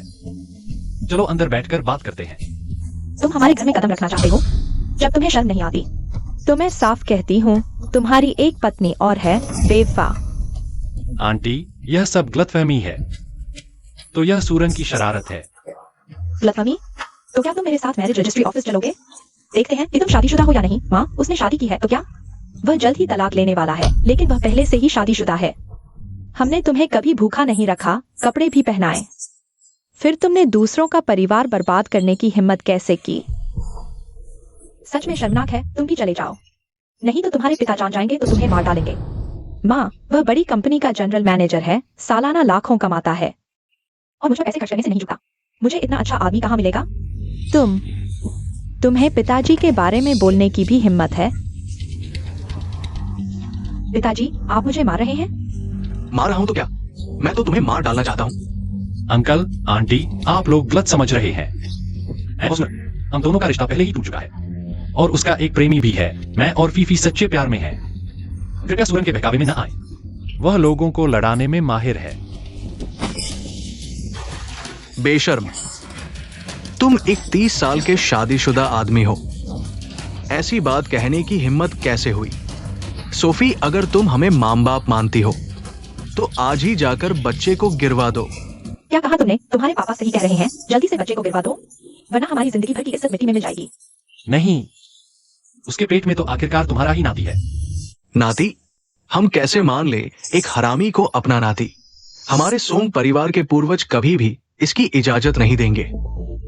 चलो अंदर बैठकर बात करते हैं। तुम हमारे घर में कदम रखना चाहते हो जब तुम्हें शर्म नहीं आती? तो मैं साफ कहती हूँ, तुम्हारी एक पत्नी और है, बेवफा। आंटी, यह सब गलतफहमी है। तो यह सूरन की शरारत है। गलतफहमी? तो क्या तुम मेरे साथ मैरिज रजिस्ट्री ऑफिस चलोगे? देखते हैं कि तुम शादीशुदा हो या नहीं। माँ, उसने शादी की है तो क्या? वह जल्द ही तलाक लेने वाला है, लेकिन वह पहले से ही शादीशुदा है। हमने तुम्हें कभी भूखा नहीं रखा, कपड़े भी पहनाए। फिर तुमने दूसरों का परिवार बर्बाद करने की हिम्मत कैसे की? सच में शर्मनाक है। तुम भी चले जाओ, नहीं तो तुम्हारे पिता जान जाएंगे तो तुम्हें मार डालेंगे। माँ, वह बड़ी कंपनी का जनरल मैनेजर है, सालाना लाखों कमाता है। और मुझे पैसे खर्च करने से नहीं झुकता। मुझे इतना अच्छा आदमी कहाँ मिलेगा? तुम्हें पिताजी के बारे में बोलने की भी हिम्मत है? पिताजी, आप मुझे मार रहे हैं? मार रहा हूं तो क्या? मैं तो तुम्हें मार डालना चाहता हूँ। अंकल, आंटी, आप लोग गलत समझ रहे हैं। हम दोनों का रिश्ता पहले ही टूट चुका है और उसका एक प्रेमी भी है। मैं और फीफी सच्चे प्यार में हैं। कृपया सूरन के बहकावे में न आए। वह लोगों को लड़ाने में माहिर है। बेशर्म, तुम एक 30 साल के शादीशुदा आदमी हो। ऐसी बात कहने की हिम्मत कैसे हुई? सोफी, अगर तुम हमें मां बाप मानती हो तो आज ही जाकर बच्चे को गिरवा दो। क्या कहा तुमने? तुम्हारे पापा सही कह रहे हैं, जल्दी से बच्चे को गिरवा दो, वरना हमारी जिंदगी भर की इज्जत मिट्टी में मिल जाएगी। नहीं, उसके पेट में तो आखिरकार तुम्हारा ही नाती है। नाती? हम कैसे मान ले एक हरामी को अपना नाती? हमारे सोंग परिवार के पूर्वज कभी भी इसकी इजाजत नहीं देंगे।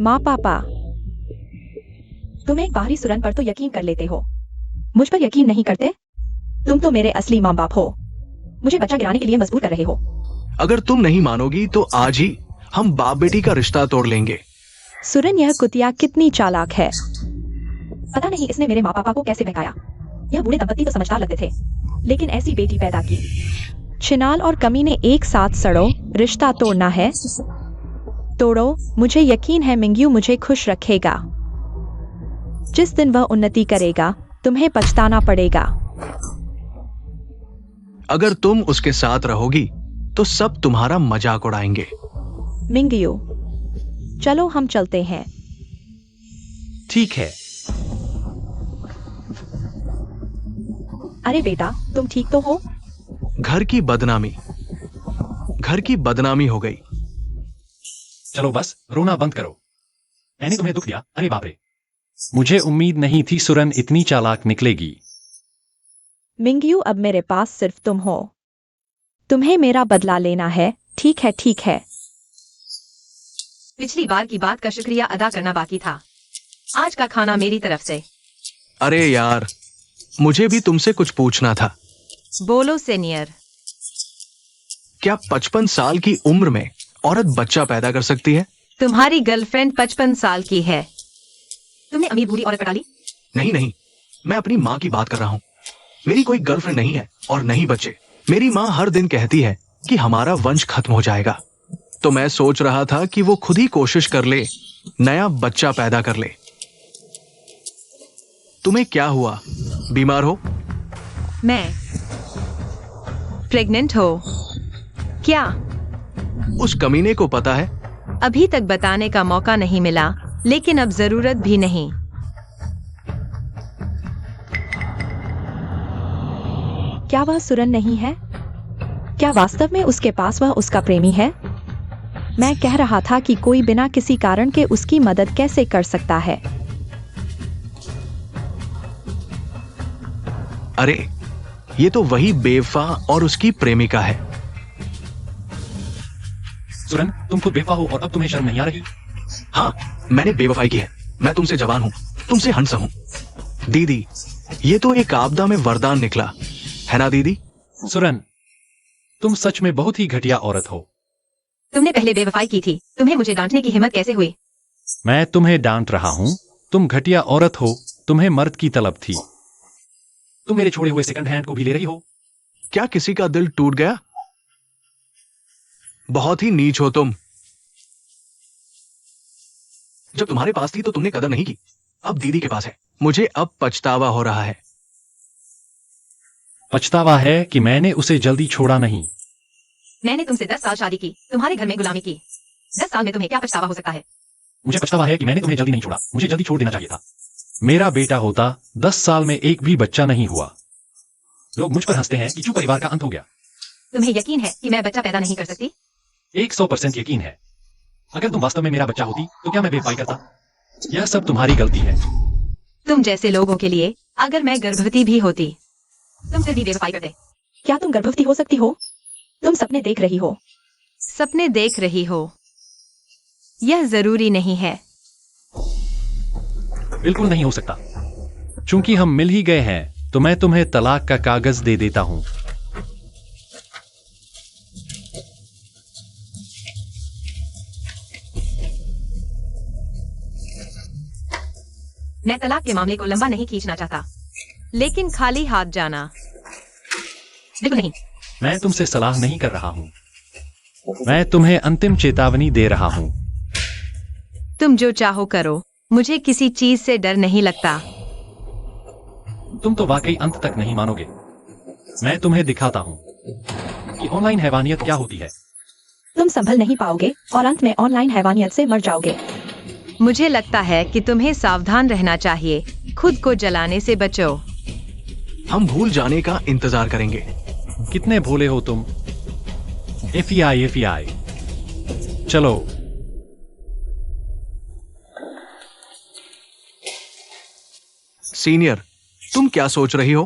माँ पापा, तुम एक बाहरी सुरन पर तो यकीन कर लेते हो, मुझ पर यकीन नहीं करते? तुम तो मेरे असली माँ बाप हो, मुझे बच्चा गिराने के लिए मजबूर कर रहे हो। अगर तुम नहीं मानोगी तो आज ही हम बाप बेटी का रिश्ता तोड़ लेंगे। सुरन, यह कुतिया कितनी चालाक है। पता नहीं इसने मेरे माँ पापा को कैसे बहकाया। यह बूढ़े दंपत्ति तो समझदार लगते थे, लेकिन ऐसी बेटी पैदा की। छिनाल और कमीने एक साथ सड़ो, रिश्ता तोड़ना है? तोड़ो, मुझे यकीन है मिंग्यू मुझे खुश रखेगा। जिस दिन वह उन्नति करेगा, तुम्हें पछताना पड़ेगा। अगर तुम उसके साथ रहोगी तो सब तुम्हारा मजाक उड़ाएंगे। मिंग्यू, चलो हम चलते हैं। ठीक है। अरे बेटा, तुम ठीक तो हो? घर की बदनामी हो गई। चलो बस, रोना बंद करो। मैंने तुम्हें दुख दिया? अरे बाप रे, मुझे उम्मीद नहीं थी सुरन इतनी चालाक निकलेगी। मिंग्यू, अब मेरे पास सिर्फ तुम हो। तुम्हें मेरा बदला लेना है, ठीक है? ठीक है। पिछली बार की बात का शुक्रिया अदा करना बाकी था। आज का खाना मेरी तरफ से। अरे यार, मुझे भी तुमसे कुछ पूछना था। बोलो सीनियर। क्या 55 साल की उम्र में औरत बच्चा पैदा कर सकती है? तुम्हारी गर्लफ्रेंड 55 साल की है। तुमने अमीर बूढ़ी औरत पटा ली? नहीं, मैं अपनी माँ की बात कर रहा हूँ। मेरी कोई गर्लफ्रेंड नहीं है और नहीं बच्चे। मेरी माँ हर दिन कहती है कि हमारा वंश खत्म हो जाएगा, तो मैं सोच रहा था कि वो खुद ही कोशिश कर ले, नया बच्चा पैदा कर ले। तुम्हें क्या हुआ? बीमार हो? मैं प्रेग्नेंट हो क्या? उस कमीने को पता है? अभी तक बताने का मौका नहीं मिला, लेकिन अब जरूरत भी नहीं। क्या वह सुरन नहीं है? क्या वास्तव में उसके पास वह उसका प्रेमी है? मैं कह रहा था कि कोई बिना किसी कारण के उसकी मदद कैसे कर सकता है? अरे, ये तो वही बेवफा और उसकी प्रेमिका है। सुरन, तुम खुद बेवफा हो और अब तुम्हें शर्म नहीं आ रही? हाँ, मैंने बेवफाई की है। मैं तुमसे जवान हूँ, तुमसे हंसम हूँ। दीदी, ये तो एक आपदा में वरदान निकला है ना दीदी? सुरन, तुम सच में बहुत ही घटिया औरत हो। तुमने पहले बेवफाई की थी, तुम्हें मुझे डांटने की हिम्मत कैसे हुई? मैं तुम्हें डांट रहा हूं। तुम घटिया औरत हो, तुम्हें मर्द की तलब थी। तुम मेरे छोड़े हुए सेकंड हैंड को भी ले रही हो। क्या किसी का दिल टूट गया? बहुत ही नीच हो तुम। जब तुम्हारे पास थी तो तुमने कदर नहीं की, अब दीदी के पास है। मुझे अब पछतावा हो रहा है। पछतावा है कि मैंने उसे जल्दी छोड़ा नहीं। मैंने तुमसे 10 साल शादी की, तुम्हारे घर में गुलामी की। 10 साल में तुम्हें क्या पछतावा हो सकता है? मुझे पछतावा है कि मैंने तुम्हें जल्दी नहीं छोड़ा। मुझे जल्दी छोड़ देना चाहिए था। मेरा बेटा होता, 10 साल में एक भी बच्चा नहीं हुआ। लोग मुझ पर हंसते हैं कि चू परिवार का अंत हो गया। तुम्हें यकीन है कि मैं बच्चा पैदा नहीं कर सकती? 100% यकीन है। अगर तुम वास्तव में मेरा बच्चा होती तो क्या मैं बेवफाई करता? यह सब तुम्हारी गलती है। तुम जैसे लोगों के लिए अगर मैं गर्भवती भी होती, तुम फिर भी बेवफाई करते। क्या तुम गर्भवती हो सकती हो? तुम सपने देख रही हो। सपने देख रही हो, यह जरूरी नहीं है। बिल्कुल नहीं हो सकता। चूंकि हम मिल ही गए हैं तो मैं तुम्हें तलाक का कागज दे देता हूं। मैं तलाक के मामले को लंबा नहीं खींचना चाहता, लेकिन खाली हाथ जाना बिल्कुल नहीं। मैं तुमसे सलाह नहीं कर रहा हूं। मैं तुम्हें अंतिम चेतावनी दे रहा हूं। तुम जो चाहो करो, मुझे किसी चीज से डर नहीं लगता। तुम तो वाकई अंत तक नहीं मानोगे। मैं तुम्हें दिखाता हूं कि ऑनलाइन हैवानियत क्या होती है। तुम संभल नहीं पाओगे और अंत में ऑनलाइन हैवानियत से मर जाओगे। मुझे लगता है कि तुम्हें सावधान रहना चाहिए। खुद को जलाने से बचो। हम भूल जाने का इंतजार करेंगे। कितने भोले हो तुम। FEI FEI. चलो। सीनियर, तुम क्या सोच रही हो?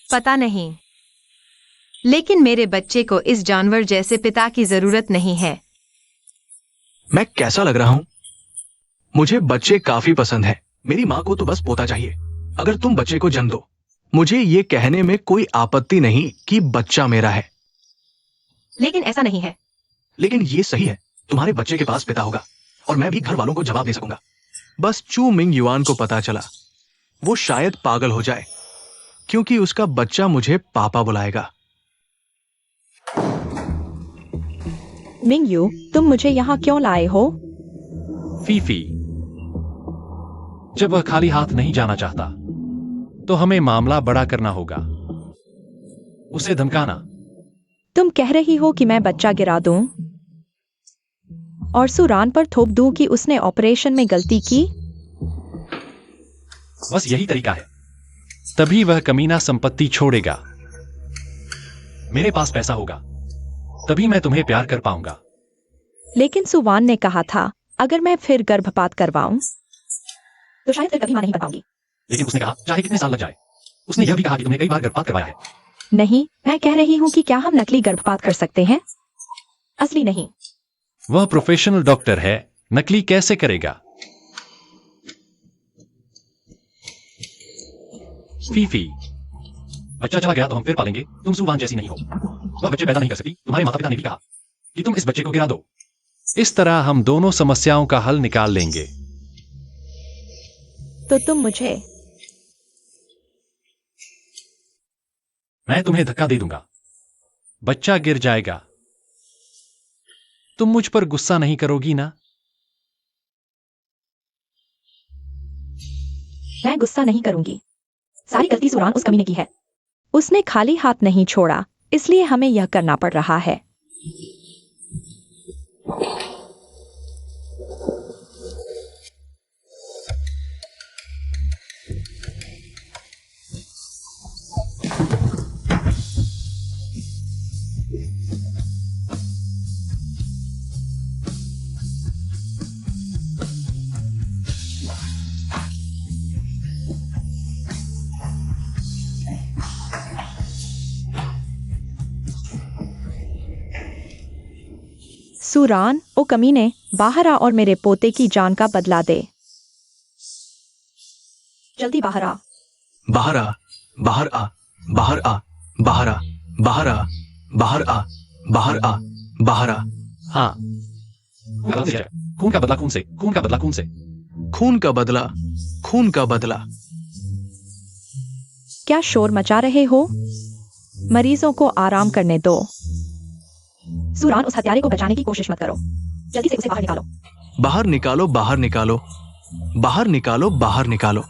पता नहीं, लेकिन मेरे बच्चे को इस जानवर जैसे पिता की जरूरत नहीं है। मैं कैसा लग रहा हूं? मुझे बच्चे काफी पसंद है। मेरी माँ को तो बस पोता चाहिए। अगर तुम बच्चे को जन्म दो, मुझे ये कहने में कोई आपत्ति नहीं कि बच्चा मेरा है। लेकिन ऐसा नहीं है। लेकिन ये सही है, तुम्हारे बच्चे के पास पिता होगा और मैं भी घर वालों को जवाब दे सकूंगा। बस चू मिंग युआन को पता चला, वो शायद पागल हो जाए, क्योंकि उसका बच्चा मुझे पापा बुलाएगा। मिंग यू, तुम मुझे यहाँ क्यों लाए हो? फीफी, जब वह खाली हाथ नहीं जाना चाहता तो हमें मामला बड़ा करना होगा। उसे धमकाना। तुम कह रही हो कि मैं बच्चा गिरा दूं और सुरान पर थोप दूं कि उसने ऑपरेशन में गलती की? बस यही तरीका है। तभी वह कमीना संपत्ति छोड़ेगा। मेरे पास पैसा होगा, तभी मैं तुम्हें प्यार कर पाऊंगा। लेकिन सुवान ने कहा था अगर मैं फिर गर्भपात करवाऊं तो शायद फिर कभी मां नहीं बन पाऊंगी। लेकिन उसने कहा चाहे कितने साल लग जाए। उसने यह भी कहा कि तुमने कई बार गर्भपात करवाया है। नहीं, मैं कह रही हूं कि क्या हम नकली गर्भपात कर सकते हैं, असली नहीं। वह प्रोफेशनल डॉक्टर है, नकली कैसे करेगा? फीफी, बच्चा चला गया तो हम फिर पालेंगे। तुम सुवान जैसी नहीं हो। वह बच्चे पैदा नहीं कर सकती। तुम्हारे माता पिता ने भी कहा कि तुम इस बच्चे को गिरा दो। इस तरह हम दोनों समस्याओं का हल निकाल लेंगे। तो तुम मुझे मैं तुम्हें धक्का दे दूंगा, बच्चा गिर जाएगा। तुम मुझ पर गुस्सा नहीं करोगी ना? मैं गुस्सा नहीं करूंगी। सारी गलती सुरान उस कमीने की है। उसने खाली हाथ नहीं छोड़ा, इसलिए हमें यह करना पड़ रहा है। सुरान, ओ कमीने, बाहर आ और मेरे पोते की जान का बदला दे। जल्दी बाहर आ। बाहर आ, बाहर आ, बाहर आ, बाहर आ, बाहर आ, बाहर आ, बाहर आ, बाहर आ। हाँ, गलत है। खून का बदला खून से, खून का बदला खून से। खून का बदला, खून का बदला। क्या शोर मचा रहे हो? मरीजों को आराम करने दो। सुरान, उस हत्यारे को बचाने की कोशिश मत करो। जल्दी से उसे बाहर निकालो। बाहर निकालो, बाहर निकालो, बाहर निकालो, बाहर निकालो।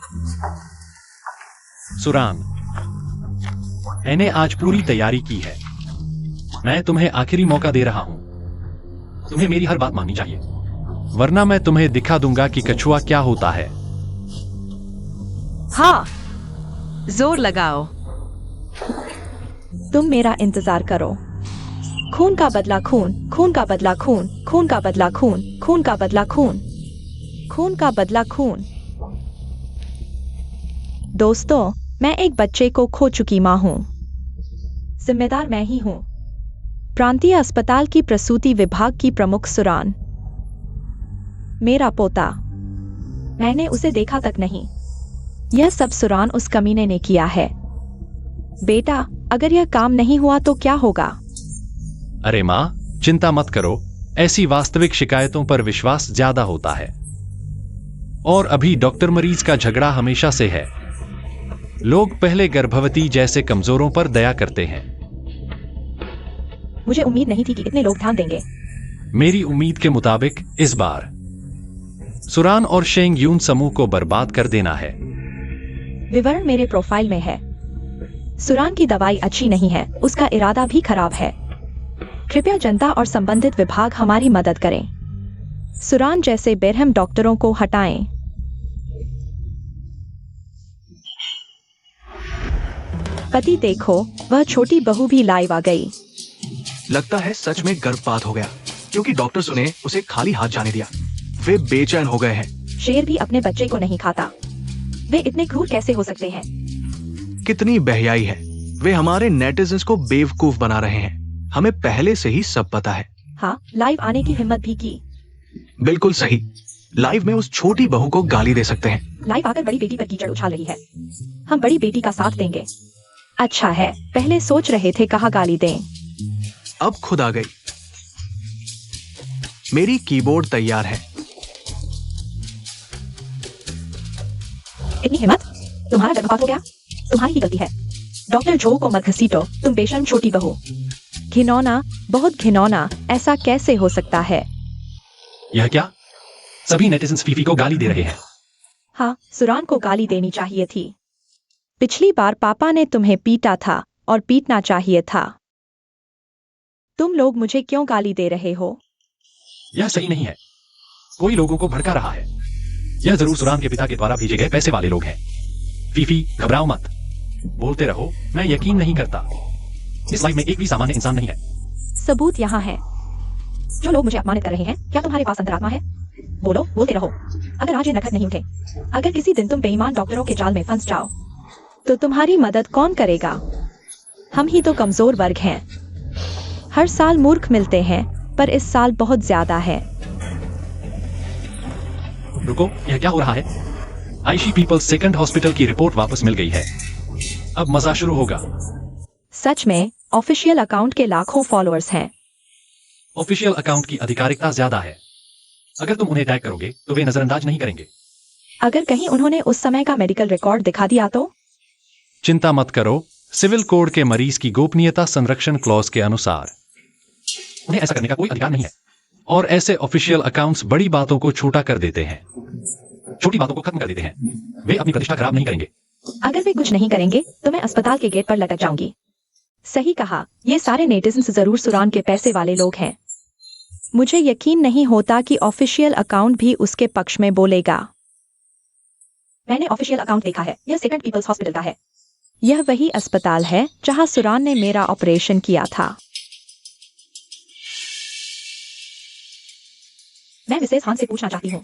सुरान, मैंने आज पूरी तैयारी की है। मैं तुम्हें आखिरी मौका दे रहा हूं। तुम्हें मेरी हर बात माननी चाहिए, वरना मैं तुम्हें दिखा दूंगा कि कछुआ क्या होता है। हाँ, जोर लगाओ। तुम मेरा इंतजार करो। खून का बदला खून, खून का बदला खून, खून का बदला खून, खून का बदला खून, खून का बदला खून। दोस्तों, मैं एक बच्चे को खो चुकी मां हूं। जिम्मेदार मैं ही हूं। प्रांतीय अस्पताल की प्रसूति विभाग की प्रमुख सुरान। मेरा पोता। मैंने उसे देखा तक नहीं। यह सब सुरान उस कमीने ने किया है। बेटा, अगर यह काम नहीं हुआ तो क्या होगा? अरे माँ, चिंता मत करो। ऐसी वास्तविक शिकायतों पर विश्वास ज्यादा होता है। और अभी डॉक्टर मरीज का झगड़ा हमेशा से है। लोग पहले गर्भवती जैसे कमजोरों पर दया करते हैं। मुझे उम्मीद नहीं थी कि इतने लोग ध्यान देंगे। मेरी उम्मीद के मुताबिक इस बार सुरान और शेंग यून समूह को बर्बाद कर देना है। विवरण मेरे प्रोफाइल में है। सुरान की दवाई अच्छी नहीं है, उसका इरादा भी खराब है। कृपया जनता और संबंधित विभाग हमारी मदद करें। सुरान जैसे बेरहम डॉक्टरों को हटाएं। पति देखो, वह छोटी बहू भी लाइव आ गई। लगता है सच में गर्भपात हो गया, क्योंकि डॉक्टर्स ने उसे खाली हाथ जाने दिया। वे बेचैन हो गए हैं। शेर भी अपने बच्चे को नहीं खाता। वे इतने क्रूर कैसे हो सकते हैं? कितनी बेहयाई है। वे हमारे नेटिजन्स को बेवकूफ बना रहे हैं। हमें पहले से ही सब पता है। हाँ, लाइव आने की हिम्मत भी की। बिल्कुल सही। लाइव में उस छोटी बहू को गाली दे सकते हैं। लाइव आकर बड़ी बेटी पर कीचड़ उछाल रही है। हम बड़ी बेटी का साथ देंगे। अच्छा है, पहले सोच रहे थे कहाँ गाली दें। अब खुद आ गई। मेरी कीबोर्ड तैयार है। इतनी हिम्मत? तुम्हारा गर्भपात हो गया? तुम्हारी ही गलती है। डॉक्टर जो को मत घसीटो, तुम बेशर्म छोटी बहू। घिनौना, बहुत घिनौना। ऐसा कैसे हो सकता है? यह क्या? सभी नेटिजन्स फीफी को गाली दे रहे हैं। हाँ, सुरान को गाली देनी चाहिए थी। पिछली बार पापा ने तुम्हें पीटा था और पीटना चाहिए था। तुम लोग मुझे क्यों गाली दे रहे हो? यह सही नहीं है। कोई लोगों को भड़का रहा है। यह जरूर सुरान के पिता के द्वारा भेजे गए पैसे वाले लोग हैं। फीफी, घबराओ मत। बोलते रहो, मैं यकीन नहीं करता। इस लाइफ में एक भी सामान्य इंसान नहीं है। सबूत यहाँ है। जो लोग मुझे अपमानित कर रहे हैं, क्या तुम्हारे पास अंतरात्मा है? बोलो, बोलते रहो। अगर आज ये नखत नहीं उठे, अगर किसी दिन तुम बेईमान डॉक्टरों के जाल में फंस जाओ, तो तुम्हारी मदद कौन करेगा? हम ही तो कमजोर वर्ग हैं। हर साल मूर्ख मिलते हैं, पर इस साल बहुत ज्यादा है। रुको, यह क्या हो रहा है? आईशी पीपल्स सेकंड हॉस्पिटल की रिपोर्ट वापस मिल गई है। अब मजा शुरू होगा। सच में, ऑफिशियल अकाउंट के लाखों फॉलोअर्स हैं। ऑफिशियल अकाउंट की आधिकारिकता ज्यादा है। अगर तुम उन्हें टैग करोगे तो वे नजरअंदाज नहीं करेंगे। अगर कहीं उन्होंने उस समय का मेडिकल रिकॉर्ड दिखा दिया तो? चिंता मत करो। सिविल कोड के मरीज की गोपनीयता संरक्षण क्लॉज के अनुसार उन्हें ऐसा करने का कोई अधिकार नहीं है। और ऐसे ऑफिशियल अकाउंट्स बड़ी बातों को छोटा कर देते हैं, छोटी बातों को खत्म कर देते हैं। वे अपनी प्रतिष्ठा खराब नहीं करेंगे। अगर वे कुछ नहीं करेंगे तो मैं अस्पताल के गेट पर लटक जाऊंगी। सही कहा। ये सारे नेटिजन्स जरूर सुरान के पैसे वाले लोग हैं। मुझे यकीन नहीं होता कि ऑफिशियल अकाउंट भी उसके पक्ष में बोलेगा। मैंने ऑफिशियल अकाउंट देखा है। यह सेकंड पीपल्स हॉस्पिटल का है। यह वही अस्पताल है जहां सुरान ने मेरा ऑपरेशन किया था। मैं मिसेस हान से पूछना चाहती हूँ,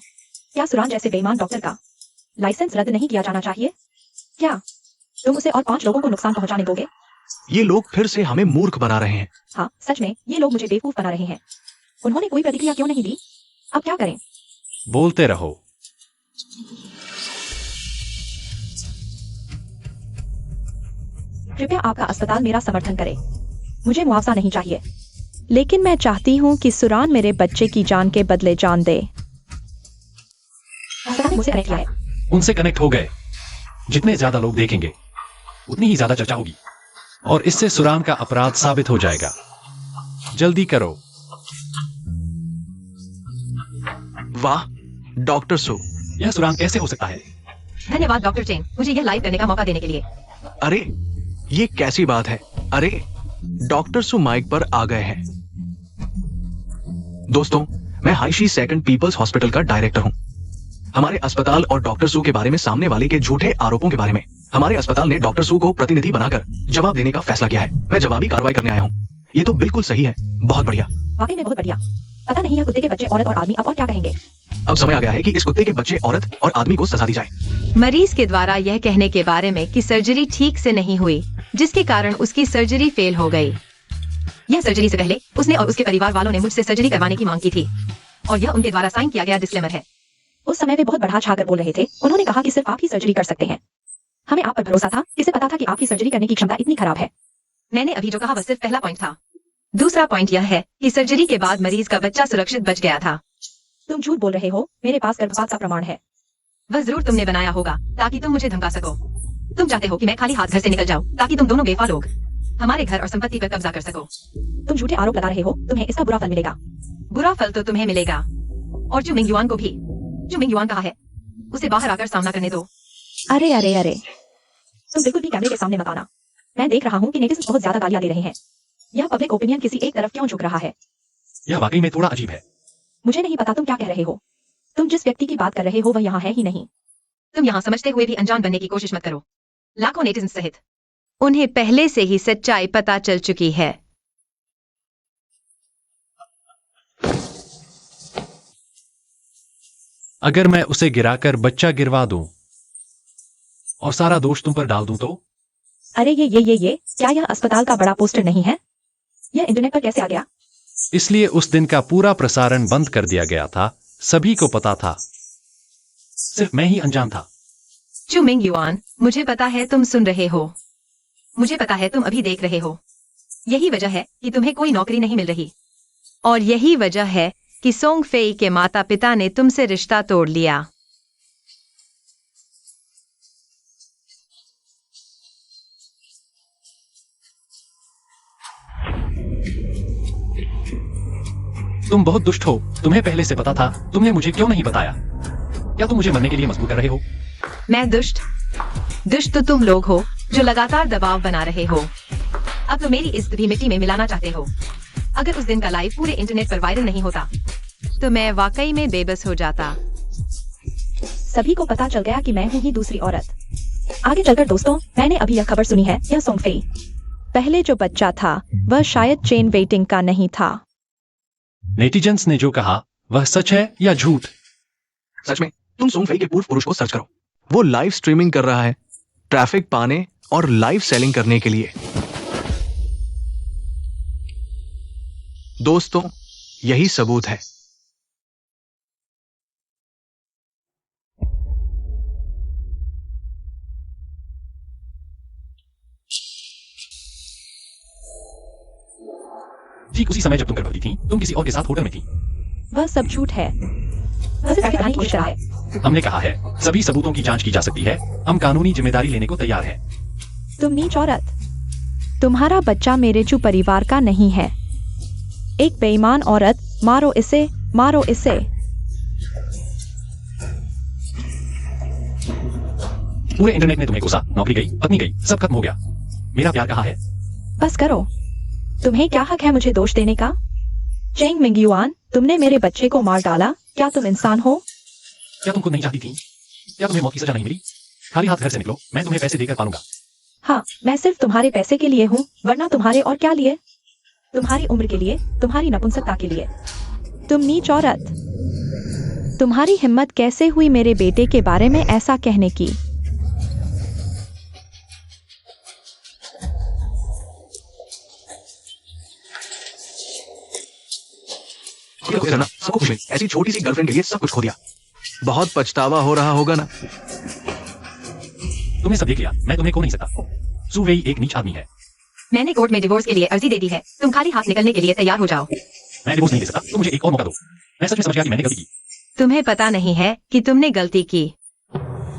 क्या सुरान जैसे बेईमान डॉक्टर का लाइसेंस रद्द नहीं किया जाना चाहिए? क्या तुम उसे और 5 लोगों को नुकसान पहुंचाने दोगे? ये लोग फिर से हमें मूर्ख बना रहे हैं। हाँ, सच में ये लोग मुझे बेवकूफ बना रहे हैं। उन्होंने कोई प्रतिक्रिया क्यों नहीं दी? अब क्या करें? बोलते रहो। कृपया आपका अस्पताल मेरा समर्थन करे। मुझे मुआवजा नहीं चाहिए। लेकिन मैं चाहती हूँ कि सुरान मेरे बच्चे की जान के बदले जान दे। अस्पताल ने मुझसे कनेक्ट किया है। उनसे कनेक्ट हो गए। जितने ज्यादा लोग देखेंगे उतनी ही ज्यादा चर्चा होगी और इससे सुरान का अपराध साबित हो जाएगा। जल्दी करो। वाह डॉक्टर सू, यह सुरान कैसे हो सकता है? धन्यवाद डॉक्टर चेंग, मुझे यह लाइव करने का मौका देने के लिए। अरे ये कैसी बात है? अरे डॉक्टर सू माइक पर आ गए हैं। दोस्तों, मैं हाइशी सेकंड पीपल्स हॉस्पिटल का डायरेक्टर हूं। हमारे अस्पताल और डॉक्टर सू के बारे में सामने वाले के झूठे आरोपों के बारे में हमारे अस्पताल ने डॉक्टर सू को प्रतिनिधि बनाकर जवाब देने का फैसला किया है। मैं जवाबी कार्रवाई करने आया हूँ। ये तो बिल्कुल सही है। बहुत बढ़िया। वाकई में बहुत बढ़िया। पता नहीं यह कुत्ते के बच्चे, औरत और आदमी अब और क्या कहेंगे। अब समय आ गया है कि इस कुत्ते के बच्चे, औरत और आदमी को सजा दी जाए। मरीज के द्वारा यह कहने के बारे में कि सर्जरी ठीक से नहीं हुई, जिसके कारण उसकी सर्जरी फेल हो गई। यह सर्जरी से पहले उसने और उसके परिवार वालों ने मुझसे सर्जरी करवाने की मांग की थी और यह उनके द्वारा साइन किया गया डिस्क्लेमर है। उस समय वे बहुत बढ़ा छाकर बोल रहे थे। उन्होंने कहा कि सिर्फ आप ही सर्जरी कर सकते हैं। हमें आप पर भरोसा था। किसे पता था कि आपकी सर्जरी करने की क्षमता इतनी खराब है। मैंने अभी जो कहा वह सिर्फ पहला पॉइंट था। दूसरा पॉइंट यह है कि सर्जरी के बाद मरीज का बच्चा सुरक्षित बच गया था। तुम झूठ बोल रहे हो। मेरे पास गर्भपात का प्रमाण है। वह जरूर तुमने बनाया होगा ताकि तुम मुझे धमका सको। तुम चाहते हो कि मैं खाली हाथ घर से निकल जाऊं ताकि तुम दोनों बेवफा लोग हमारे घर और संपत्ति पर कब्जा कर सको। तुम झूठे आरोप लगा रहे हो। तुम्हें इसका बुरा फल मिलेगा। बुरा फल तो तुम्हें मिलेगा और चुमिंग युआन को भी। चुमिंग युआन कहा है, उसे बाहर आकर सामना करने दो। अरे अरे अरे, तुम बिल्कुल भी कैमरे के सामने मत आना। मैं देख रहा हूँ कि नेटिज़न्स बहुत ज्यादा गालियां दे रहे हैं। यह पब्लिक ओपिनियन किसी एक तरफ क्यों झुक रहा है? यह वाकई में थोड़ा अजीब है। मुझे नहीं पता तुम क्या कह रहे हो। तुम जिस व्यक्ति की बात कर रहे हो वह यहाँ है ही नहीं। तुम यहाँ समझते हुए भी अनजान बनने की कोशिश मत करो। लाखों नेटिजन्स सहित उन्हें पहले से ही सच्चाई पता चल चुकी है। अगर मैं उसे गिराकर बच्चा गिरवा दूं और सारा दोष तुम पर डाल दूं तो? अरे ये क्या यह अस्पताल का बड़ा पोस्टर नहीं है? यह इंटरनेट पर कैसे आ गया? इसलिए उस दिन का पूरा प्रसारण बंद कर दिया गया था। सभी को पता था, सिर्फ मैं ही अनजान था। चुमिंग युआन, मुझे पता है तुम सुन रहे हो। मुझे पता है तुम अभी देख रहे हो। यही वजह है कि तुम्हें कोई नौकरी नहीं मिल रही और यही वजह है कि सोंग फेई के माता पिता ने तुमसे रिश्ता तोड़ लिया। तुम बहुत दुष्ट हो। तुम्हें पहले से पता था। तुमने मुझे क्यों नहीं बताया? क्या तुम मुझे मरने के लिए मजबूर कर रहे हो? मैं दुष्ट तो तुम लोग हो जो लगातार दबाव बना रहे हो। अब तो मेरी इज्जत भी मिट्टी में मिलाना चाहते हो। अगर उस दिन का लाइव पूरे इंटरनेट पर वायरल नहीं होता तो मैं वाकई में बेबस हो जाता। सभी को पता चल गया कि मैं हूँ ही दूसरी औरत। आगे चलकर दोस्तों, मैंने अभी यह खबर सुनी है। यह सोंग फेई। पहले जो बच्चा था वह शायद चेन वेटिंग का नहीं था। नेटिजन्स ने जो कहा वह सच है या झूठ? सच में तुम सोंग फेई के पूर्व पुरुष को सर्च करो। वो लाइव स्ट्रीमिंग कर रहा है ट्रैफिक पाने और लाइव सेलिंग करने के लिए। दोस्तों, यही सबूत है। ठीक उसी समय जब तुम गर्भवती थी, तुम किसी और के साथ होटल में थी। वह सब झूठ है। वह सिर्फ दिखाने की कोशिश कर रहा है। हमने कहा है सभी सबूतों की जांच की जा सकती है। हम कानूनी जिम्मेदारी लेने को तैयार हैं। तुम नीच औरत। तुम्हारा बच्चा मेरे चू परिवार का नहीं है। एक बेईमान औरत। मारो इसे, मारो इसे। पूरे इंटरनेट ने तुम्हें घुसा। नौकरी गई, पत्नी गई, सब खत्म हो गया। मेरा प्यार कहाँ है? बस करो। तुम्हें क्या हक है मुझे दोष देने का? चेंग मिंग युआन, तुमने मेरे बच्चे को मार डाला। क्या तुम इंसान हो? क्या तुम खुद नहीं चाहती थी? क्या तुम्हें मौत की सजा नहीं मिली? खाली हाथ घर से निकलो, मैं तुम्हें पैसे देकर पालूंगा। हाँ, मैं सिर्फ तुम्हारे पैसे के लिए हूँ, वरना तुम्हारे और क्या लिए? तुम्हारी उम्र के लिए, तुम्हारी नपुंसकता के लिए। तुम नीच औरत। तुम्हारी हिम्मत कैसे हुई मेरे बेटे के बारे में ऐसा कहने की? सबको खुश है। ऐसी छोटी सी गर्लफ्रेंड के लिए सब कुछ खो दिया। बहुत पछतावा हो रहा होगा ना? तुमने सब देख लिया, मैं तुम्हें खो नहीं सकता। सू वेई एक नीच आदमी है। मैंने कोर्ट में डिवोर्स के लिए अर्जी दे दी है। तुम खाली हाथ निकलने के लिए तैयार हो जाओ। मैं डिवोर्स नहीं दे सकता, तुम मुझे एक और मौका दो। मैं सच में समझ गया कि मैंने गलती की। तुम्हें पता नहीं है कि तुमने गलती की।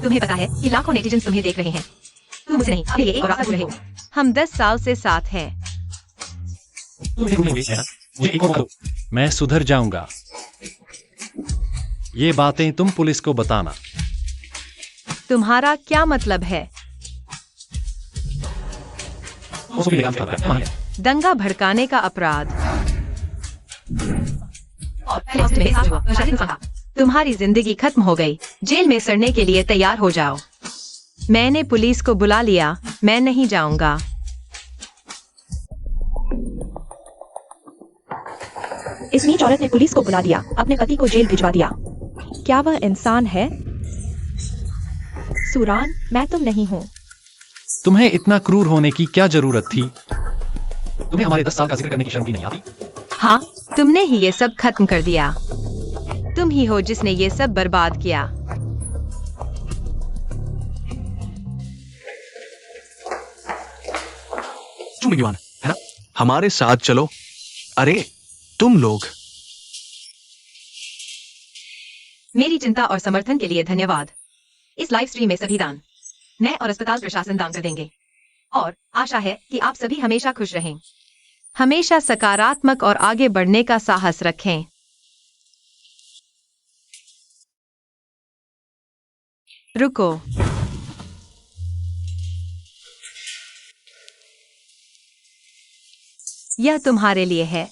तुम्हें पता है कि लाखों नेटिजन्स तुम्हें देख रहे हैं। तुम मुझे नहीं, अपने लिए एक और रास्ता ढूंढ रहे हो। हम 10 साल से साथ हैं। तुम मुझे ढूंढोगे, है ना? मुझे एक और मौका दो। मैं सुधर जाऊंगा। ये बातें तुम पुलिस को बताना। तुम्हारा क्या मतलब है? उसको भी लेगा है, मान लिया। दंगा भड़काने का अपराध। तुम्हारी जिंदगी खत्म हो गई। जेल में सड़ने के लिए तैयार हो जाओ। मैंने पुलिस को बुला लिया। मैं नहीं जाऊंगा। इस नीच औरत ने पुलिस को बुला दिया, अपने पति को जेल भिजवा दिया। क्या वह इंसान है? सुरान, मैं तुम नहीं हूँ। तुम्हें इतना क्रूर होने की क्या जरूरत थी? तुम्हें हमारे 10 साल का जिक्र करने की शर्म भी नहीं आती? हाँ, तुमने ही ये सब खत्म कर दिया। तुम ही हो जिसने ये सब बर्बाद किया। तुम युवान है ना, हमारे साथ चलो। अरे तुम लोग। मेरी चिंता और समर्थन के लिए धन्यवाद। इस लाइव स्ट्रीम में सभी दान मैं और अस्पताल प्रशासन दान कर देंगे और आशा है कि आप सभी हमेशा खुश रहें, हमेशा सकारात्मक और आगे बढ़ने का साहस रखें। रुको, यह तुम्हारे लिए है।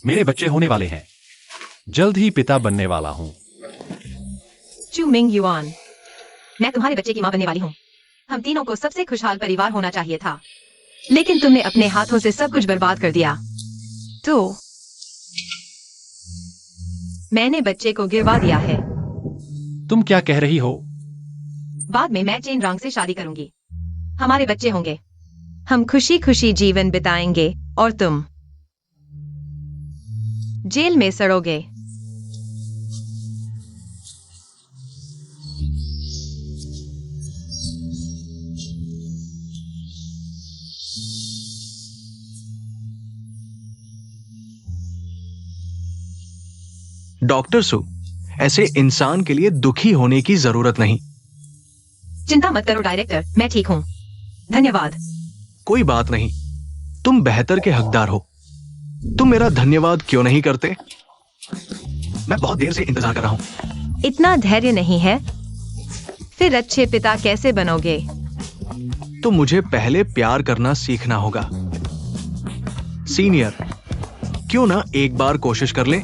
मेरे बच्चे होने वाले हैं। जल्द ही पिता बनने वाला हूँ। चू मिंग युआन, मैं तुम्हारे बच्चे की मां बनने वाली हूँ। हम तीनों को सबसे खुशहाल परिवार होना चाहिए था, लेकिन तुमने अपने हाथों से सब कुछ बर्बाद कर दिया। तो मैंने बच्चे को गिरवा दिया है। तुम क्या कह रही हो? बाद में मैं चेन रंग से शादी करूंगी। हमारे बच्चे होंगे। हम खुशी खुशी जीवन बिताएंगे और तुम जेल में सड़ोगे। डॉक्टर सु, ऐसे इंसान के लिए दुखी होने की जरूरत नहीं। चिंता मत करो डायरेक्टर, मैं ठीक हूँ। धन्यवाद। कोई बात नहीं, तुम बेहतर के हकदार हो। तुम मेरा धन्यवाद क्यों नहीं करते? मैं बहुत देर से इंतजार कर रहा हूं। इतना धैर्य नहीं है? फिर अच्छे पिता कैसे बनोगे? तो मुझे पहले प्यार करना सीखना होगा। सीनियर, क्यों ना एक बार कोशिश कर ले?